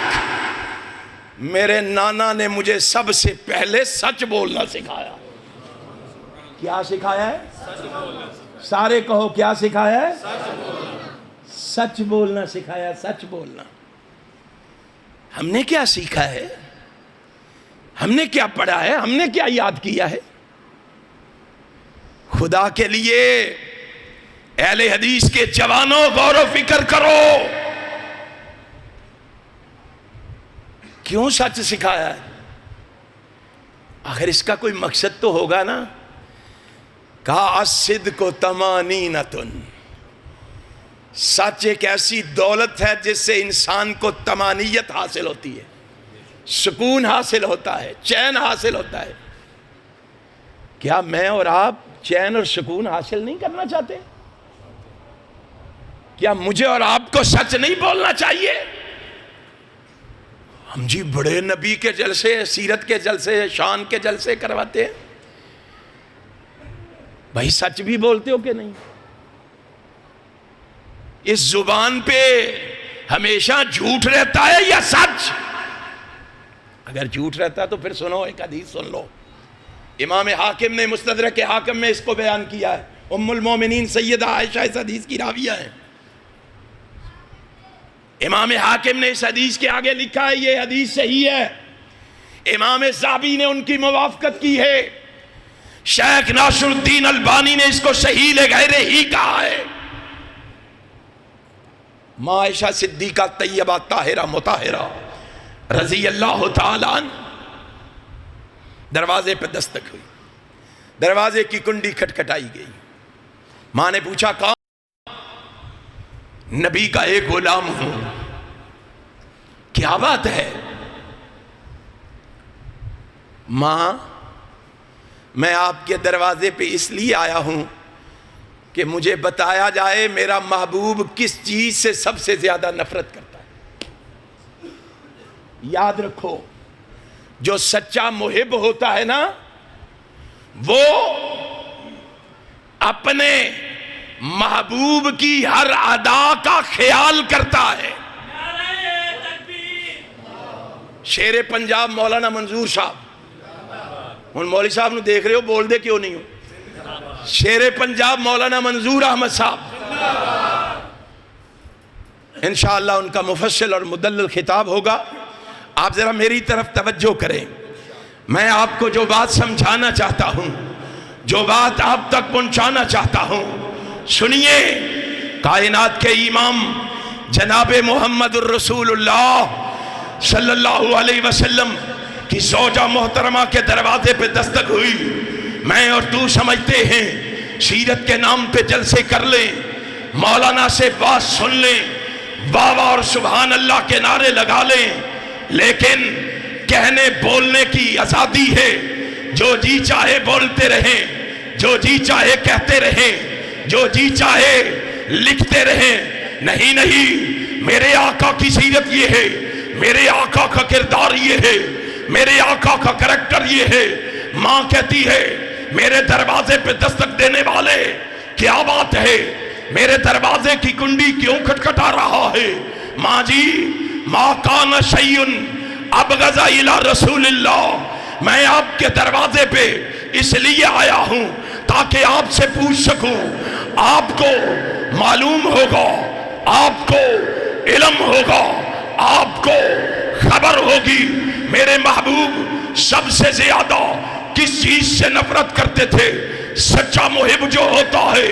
میرے نانا نے مجھے سب سے پہلے سچ بولنا سکھایا۔ کیا سکھایا ہے؟ سارے کہو کیا سکھایا ہے؟ سچ بولنا سکھایا، سچ بولنا۔ ہم نے کیا سیکھا ہے؟ ہم نے کیا پڑھا ہے؟ ہم نے کیا یاد کیا ہے؟ خدا کے لیے اہل حدیث کے جوانوں غور و فکر کرو، کیوں سچ سکھایا ہے؟ آخر اس کا کوئی مقصد تو ہوگا نا۔ کہا الصدق طمانینۃ، سچ ایک ایسی دولت ہے جس سے انسان کو طمانینت حاصل ہوتی ہے، سکون حاصل ہوتا ہے، چین حاصل ہوتا ہے۔ کیا میں اور آپ چین اور سکون حاصل نہیں کرنا چاہتے؟ کیا مجھے اور آپ کو سچ نہیں بولنا چاہیے؟ ہم جی بڑے نبی کے جلسے، سیرت کے جلسے، شان کے جلسے کرواتے ہیں، بھائی سچ بھی بولتے ہو کہ نہیں؟ اس زبان پہ ہمیشہ جھوٹ رہتا ہے یا سچ؟ اگر جھوٹ رہتا ہے تو پھر سنو، ایک حدیث سن لو۔ امام حاکم نے مستدرک حاکم میں اس کو بیان کیا ہے، ام المومنین سیدہ عائشہ اس حدیث کی راویہ ہے۔ امام حاکم نے اس حدیث کے آگے لکھا ہے یہ حدیث صحیح ہے، امام ذہبی نے ان کی موافقت کی ہے، شیخ ناصر الدین البانی نے اس کو صحیح لغیرہ ہی کہا ہے۔ ماں عائشہ صدیقہ طیبہ طاہرہ مطہرہ رضی اللہ تعالیٰ عنہ دروازے پہ دستک ہوئی، دروازے کی کنڈی کھٹکھٹائی گئی۔ ماں نے پوچھا کون؟ نبی کا ایک غلام ہوں۔ کیا بات ہے؟ ماں میں آپ کے دروازے پہ اس لیے آیا ہوں کہ مجھے بتایا جائے میرا محبوب کس چیز سے سب سے زیادہ نفرت کرتا ہے۔ یاد رکھو، جو سچا محب ہوتا ہے نا، وہ اپنے محبوب کی ہر ادا کا خیال کرتا ہے۔ نعرہ تکبیر، شیر پنجاب مولانا منظور صاحب، ان مولوی صاحب نو دیکھ رہے ہو، بول دے کیوں نہیں ہو؟ شیر پنجاب مولانا منظور احمد صاحب، انشاءاللہ ان کا مفصل اور مدلل خطاب ہوگا۔ آپ ذرا میری طرف توجہ کریں، میں آپ کو جو بات سمجھانا چاہتا ہوں، جو بات آپ تک پہنچانا چاہتا ہوں، سنیے۔ کائنات کے امام جناب محمد الرسول اللہ صلی اللہ علیہ وسلم کی زوجہ محترمہ کے دروازے پہ دستک ہوئی۔ میں اور تو سمجھتے ہیں سیرت کے نام پہ جلسے کر لیں، مولانا سے بات سن لیں، واہ اور سبحان اللہ کے نعرے لگا لیں، لیکن کہنے بولنے کی آزادی ہے، جو جی چاہے بولتے رہیں، جو جی چاہے کہتے رہیں، جو جی چاہے لکھتے رہیں۔ نہیں نہیں، میرے آقا کی سیرت یہ ہے، میرے آقا کا کردار یہ ہے، میرے آقا کا کریکٹر یہ ہے۔ ماں کہتی ہے میرے دروازے پہ دستک دینے والے کیا بات ہے، میرے دروازے کی کنڈی کیوں کھٹکھٹا رہا ہے؟ ماں جی، ما کان شیء ابغض الی رسول اللہ، میں آپ کے دروازے پہ اس لیے آیا ہوں تاکہ آپ سے پوچھ سکوں، آپ کو معلوم ہوگا، آپ کو علم ہوگا، آپ کو خبر ہوگی میرے محبوب سب سے زیادہ کس چیز سے نفرت کرتے تھے۔ سچا محب جو ہوتا ہے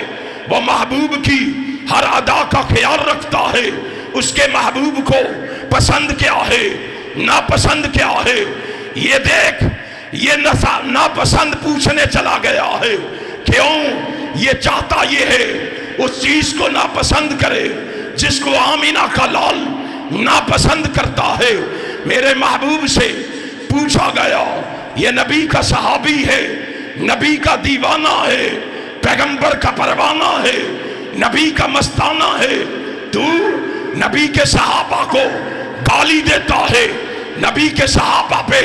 وہ محبوب کی ہر ادا کا خیال رکھتا ہے، اس کے محبوب کو پسند کیا ہے، ناپسند کیا ہے۔ یہ دیکھ، یہ ناپسند پوچھنے چلا گیا ہے، کیوں؟ یہ چاہتا یہ ہے اس چیز کو ناپسند کرے جس کو آمینہ کا لال ناپسند کرتا ہے۔ میرے محبوب سے پوچھا گیا، یہ نبی کا صحابی ہے، نبی کا دیوانہ ہے، پیغمبر کا پروانہ ہے، نبی کا مستانہ ہے، تو نبی کے صحابہ کو گالی دیتا ہے، نبی کے صحابہ پہ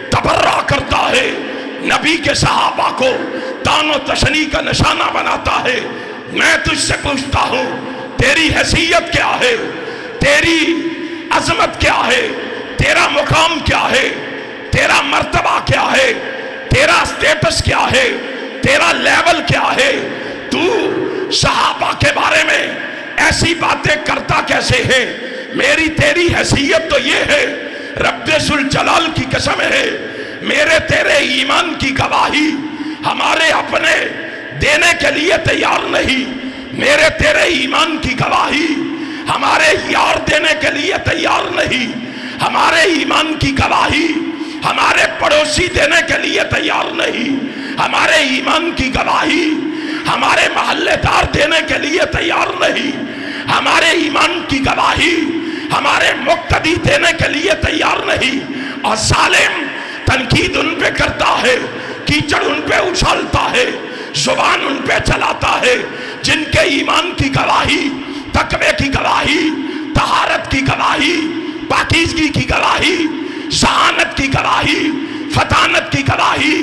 تبرہ کرتا ہے، نبی کے صحابہ کو تان و تشنی کا نشانہ بناتا ہے۔ میں تجھ سے پوچھتا ہوں، تیری حیثیت کیا ہے، تیری عظمت کیا ہے، تیرا مقام کیا ہے، تیرا مرتبہ کیا ہے، تیرا سٹیٹس کیا ہے، تیرا لیول کیا ہے؟ تو صحابہ کے بارے میں ایسی باتیں کرتا کیسے ہے؟ میری تیری حیثیت تو یہ ہے، رب ذوالجلال کی قسم ہے، میرے تیرے ایمان کی گواہی ہمارے اپنے دینے کے لیے تیار نہیں، میرے تیرے ایمان کی گواہی ہمارے یار دینے کے لیے تیار نہیں، ہمارے ایمان کی گواہی ہمارے پڑوسی دینے کے لیے تیار نہیں، ہمارے ایمان کی گواہی ہمارے محلے دار دینے کے لیے تیار نہیں، ہمارے ایمان کی گواہی ہمارے مقتدی دینے کے لیے تیار نہیں۔ اور ظالم تنقید ان پہ کرتا ہے، کیچڑ ان پہ اچھالتا ہے، زبان ان پہ چلاتا ہے، جن کے ایمان کی گواہی، تقوی کی گواہی، طہارت کی گواہی، پاکیزگی کی گواہی، ذہانت کی گواہی، فطانت کی گواہی،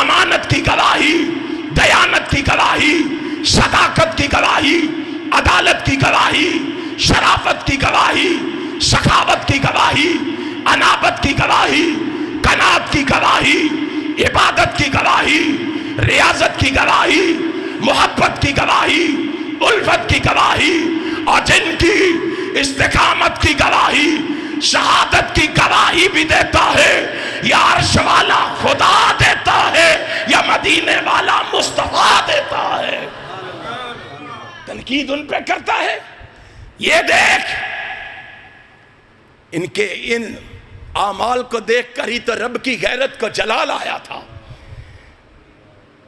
امانت کی گواہی، دیانت کی گواہی، صداقت کی گواہی، عدالت کی گواہی، شرافت کی گواہی، سخاوت کی گواہی، انابت کی گواہی، قناعت کی گواہی، عبادت کی گواہی، ریاضت کی گواہی، محبت کی گواہی، الفت کی گواہی، اور جن کی استقامت کی گواہی شہادت کی گواہی بھی دیتا ہے، یا عرش والا خدا دیتا ہے یا مدینے والا مصطفیٰ دیتا ہے۔ تنقید ان پہ کرتا ہے۔ یہ دیکھ، ان کے ان اعمال کو دیکھ کر ہی تو رب کی غیرت کو جلال آیا تھا۔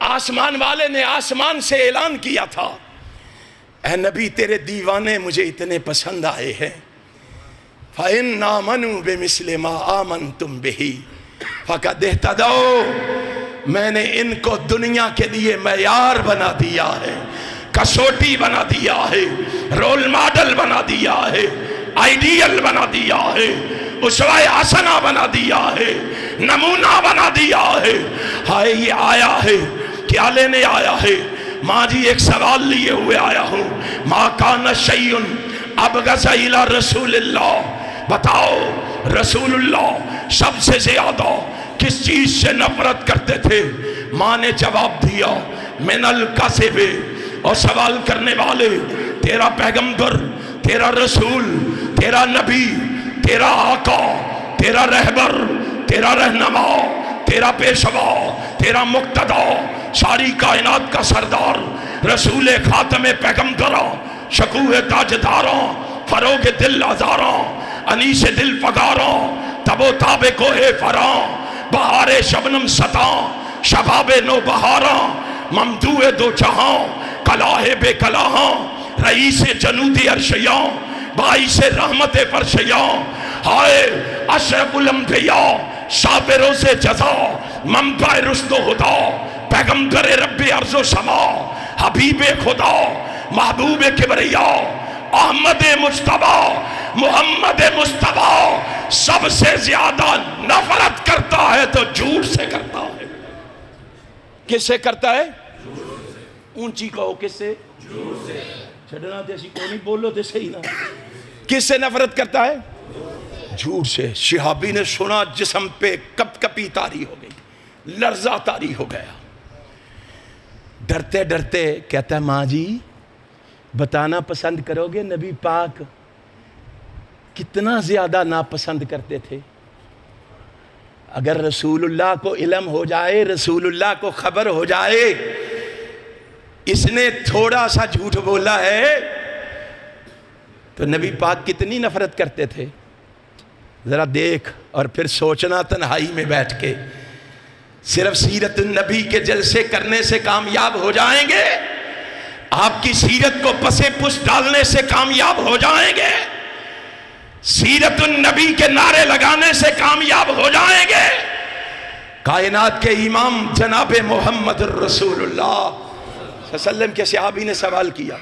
آسمان والے نے آسمان سے اعلان کیا تھا، اے نبی تیرے دیوانے مجھے اتنے پسند آئے ہیں، فَإِنْ آمَنُوا بِمِثْلِ مَا آمَنْتُمْ بِهِ فَقَدْ اهْتَدَوْا، میں نے ان کو دنیا کے لیے معیار بنا دیا ہے، کسوٹی بنا دیا ہے، رول ماڈل بنا دیا ہے، آئیڈیل بنا دیا ہے، اسوہ حسنہ بنا دیا ہے، نمونہ بنا دیا ہے۔ ہائے یہ آیا ہے، کیا لینے آیا ہے؟ ماں جی ایک سوال لیے ہوئے آیا ہوں، ما کان شیء ابغض الی رسول اللہ، بتاؤ رسول اللہ سب سے زیادہ کس چیز سے نفرت کرتے تھے؟ ماں نے جواب دیا، من الکذب، اور سوال کرنے والے، تیرا پیغمبر، تیرا رسول، تیرا نبی، تیرا آقا، تیرا رہبر، تیرا رہنما، تیرا پیشوا، تیرا مقتدا، ساری کائنات کا سردار، رسول خاتم پیغمبراں، شکوہ تاجداراں، فروغ دل آزاراں، انیس دل فگاراں، تب و تاب کوہ فراں، بہار شبنم ستاں، شباب نو بہاراں ممدوع دو جہاں کلاہ بے کلاہاں رئیس جنود عرشیاں باعث رحمت فرشیاں ہائے اشرف الانبیاء شاب روز جزا منبع رشد و ہدا پیغمبر رب ارض و سما حبیب خدا محبوب کبریا احمد مجتبی محمد مصطفیٰ سب سے زیادہ نفرت کرتا ہے تو جھوٹ سے کرتا ہے. کس سے کرتا ہے؟ اونچی کہو کس سے؟ چھڑنا تیسی کو نہیں بولو تے صحیح نہ. کس سے نفرت کرتا ہے؟ جھوٹ سے. شہابی نے سنا جسم پہ کپ کپی طاری ہو گئی, لرزہ طاری ہو گیا. ڈرتے ڈرتے کہتا ہے ماں جی بتانا پسند کرو گے نبی پاک کتنا زیادہ ناپسند کرتے تھے؟ اگر رسول اللہ کو علم ہو جائے, رسول اللہ کو خبر ہو جائے اس نے تھوڑا سا جھوٹ بولا ہے تو نبی پاک کتنی نفرت کرتے تھے. ذرا دیکھ اور پھر سوچنا تنہائی میں بیٹھ کے. صرف سیرت النبی کے جلسے کرنے سے کامیاب ہو جائیں گے؟ آپ کی سیرت کو پسے پس ڈالنے سے کامیاب ہو جائیں گے؟ سیرت النبی کے نعرے لگانے سے کامیاب ہو جائیں گے؟ کائنات کے امام جناب محمد رسول اللہ صلی اللہ علیہ وسلم کے صحابی نے سوال کیا,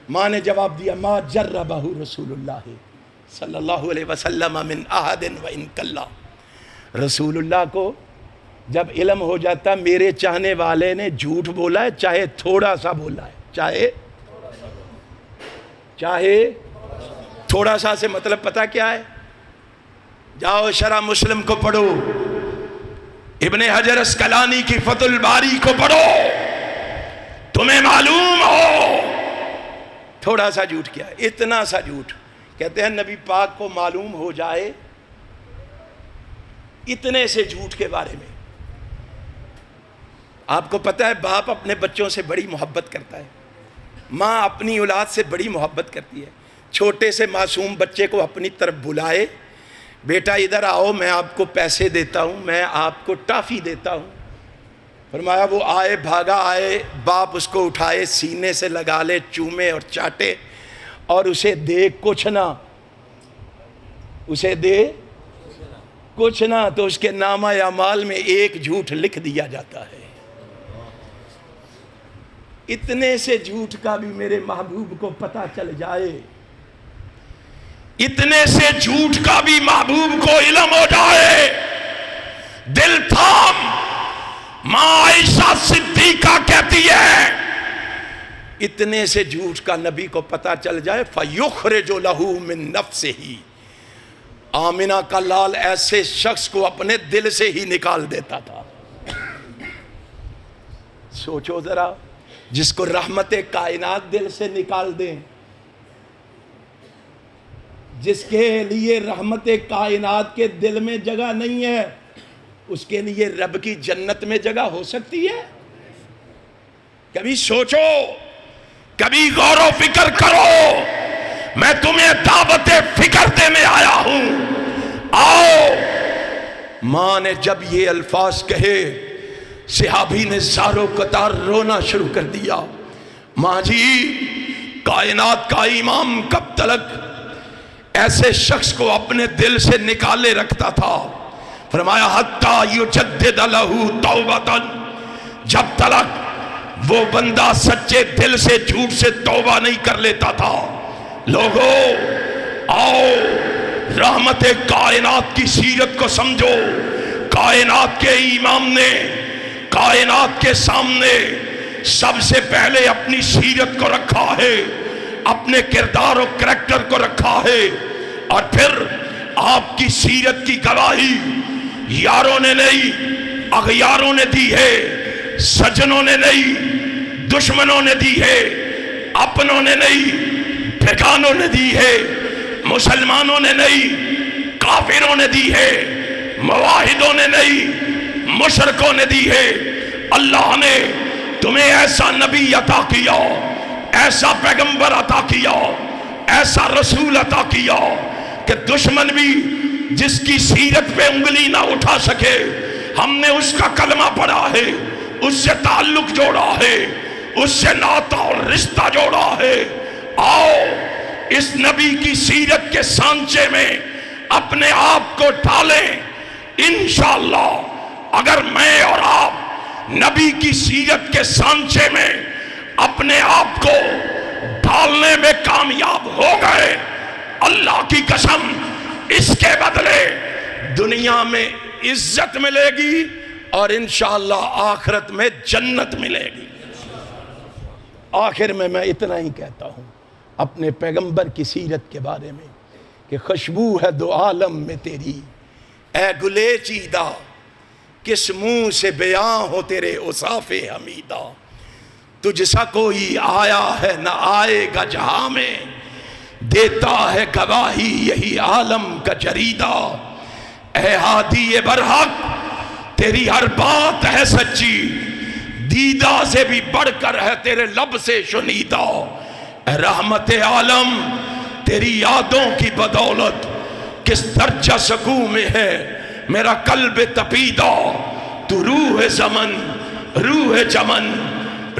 ماں نے جواب دیا ما جربہ رسول اللہ صلی اللہ علیہ وسلم من احد و ان کلا. رسول اللہ کو جب علم ہو جاتا میرے چاہنے والے نے جھوٹ بولا ہے چاہے تھوڑا سا بولا ہے, چاہے تھوڑا سا سے مطلب پتہ کیا ہے؟ جاؤ شرح مسلم کو پڑھو, ابن حجر اسقلانی کی فتح الباری کو پڑھو, تمہیں معلوم ہو تھوڑا سا جھوٹ کیا ہے. اتنا سا جھوٹ. کہتے ہیں نبی پاک کو معلوم ہو جائے اتنے سے جھوٹ کے بارے میں. آپ کو پتہ ہے باپ اپنے بچوں سے بڑی محبت کرتا ہے, ماں اپنی اولاد سے بڑی محبت کرتی ہے. چھوٹے سے معصوم بچے کو اپنی طرف بلائے, بیٹا ادھر آؤ میں آپ کو پیسے دیتا ہوں, میں آپ کو ٹافی دیتا ہوں. فرمایا وہ آئے, بھاگا آئے, باپ اس کو اٹھائے سینے سے لگا لے, چومے اور چاٹے اور اسے دے کچھ نہ, اسے دے کچھ نہ, تو اس کے نامہ اعمال میں ایک جھوٹ لکھ دیا جاتا ہے. اتنے سے جھوٹ کا بھی میرے محبوب کو پتہ چل جائے, اتنے سے جھوٹ کا بھی محبوب کو علم ہو جائے, دل تھام. ماں عائشہ صدیقہ کہتی ہے اتنے سے جھوٹ کا نبی کو پتہ چل جائے فَيُخْرِجُ لَهُ مِن نَفْسِهِ. آمنہ کا لال ایسے شخص کو اپنے دل سے ہی نکال دیتا تھا. سوچو ذرا, جس کو رحمت کائنات دل سے نکال دیں, جس کے لیے رحمت کائنات کے دل میں جگہ نہیں ہے, اس کے لیے رب کی جنت میں جگہ ہو سکتی ہے؟ کبھی سوچو, کبھی غور و فکر کرو. میں تمہیں دعوت فکر دینے آیا ہوں, آؤ. ماں نے جب یہ الفاظ کہے صحابی نے زارو قطار رونا شروع کر دیا. ماں جی کائنات کا امام کب تلک ایسے شخص کو اپنے دل سے نکالے رکھتا تھا؟ فرمایا حتیٰ یجدد لہو توبۃ, جب تلک وہ بندہ سچے دل سے جھوٹ سے توبہ نہیں کر لیتا تھا. لوگو آؤ رحمت کائنات کی سیرت کو سمجھو. کائنات کے امام نے کائنات کے سامنے سب سے پہلے اپنی سیرت کو رکھا ہے, اپنے کردار و کریکٹر کو رکھا ہے, اور پھر آپ کی سیرت کی گواہی یاروں نے نہیں اغیاروں نے دی ہے, سجنوں نے نہیں دشمنوں نے دی ہے, اپنوں نے نہیں بیگانوں نے دی ہے, مسلمانوں نے نہیں کافروں نے دی ہے, مواحدوں نے نہیں مشرکوں نے دی ہے. اللہ نے تمہیں ایسا نبی عطا کیا, ایسا پیغمبر عطا کیا, ایسا رسول عطا کیا کہ دشمن بھی جس کی سیرت پہ انگلی نہ اٹھا سکے, ہم نے اس کا کلمہ پڑھا ہے، اس سے تعلق جوڑا ہے، اس سے ناتا اور رشتہ جوڑا ہے۔ آؤ اس نبی کی سیرت کے سانچے میں اپنے آپ کو ڈالیں۔ انشاءاللہ اگر میں اور آپ نبی کی سیرت کے سانچے میں اپنے آپ کو ڈالنے میں کامیاب ہو گئے، اللہ کی قسم اس کے بدلے دنیا میں عزت ملے گی اور انشاءاللہ آخرت میں جنت ملے گی۔ آخر میں اتنا ہی کہتا ہوں اپنے پیغمبر کی سیرت کے بارے میں کہ خوشبو ہے دو عالم میں تیری، اے گلے چیدہ کس منہ سے بیاں ہو تیرے اوصاف حمیدہ، تجھ سا کوئی آیا ہے نہ آئے گا جہاں میں، دیتا ہے گواہی یہی عالم کا جریدہ، اے ہادی برحق تیری ہر بات ہے سچی، دیدہ سے بھی بڑھ کر ہے تیرے لب سے شنیدہ، اے رحمت عالم تیری یادوں کی بدولت کس درجہ سکون میں ہے میرا قلب تپیدہ، تو روح زمن، روح چمن،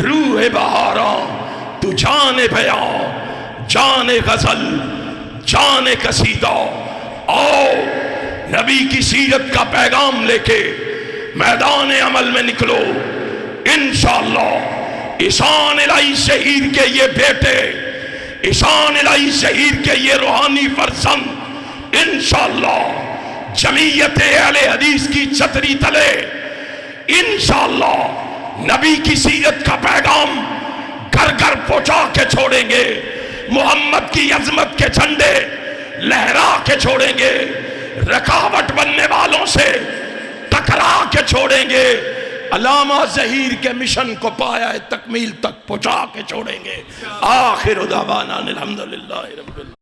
روح بہاراں، تو جان بیاں، جان غزل، جان قصیدہ۔ آؤ نبی کی سیرت کا پیغام لے کے میدان عمل میں نکلو۔ انشاءاللہ احسان الہی شہید کے یہ بیٹے، احسان الہی شہید کے یہ روحانی فرزند انشاءاللہ جمعیت اہل حدیث کی چھتری تلے انشاءاللہ نبی کی سیرت کا پیغام گھر گھر پہنچا کے چھوڑیں گے، محمد کی عظمت کے جھنڈے لہرا کے چھوڑیں گے، رکاوٹ بننے والوں سے ٹکرا کے چھوڑیں گے، علامہ ظہیر کے مشن کو پایا تکمیل تک پہنچا کے چھوڑیں گے۔ آخر دعوانا الحمدللہ رب العالمین۔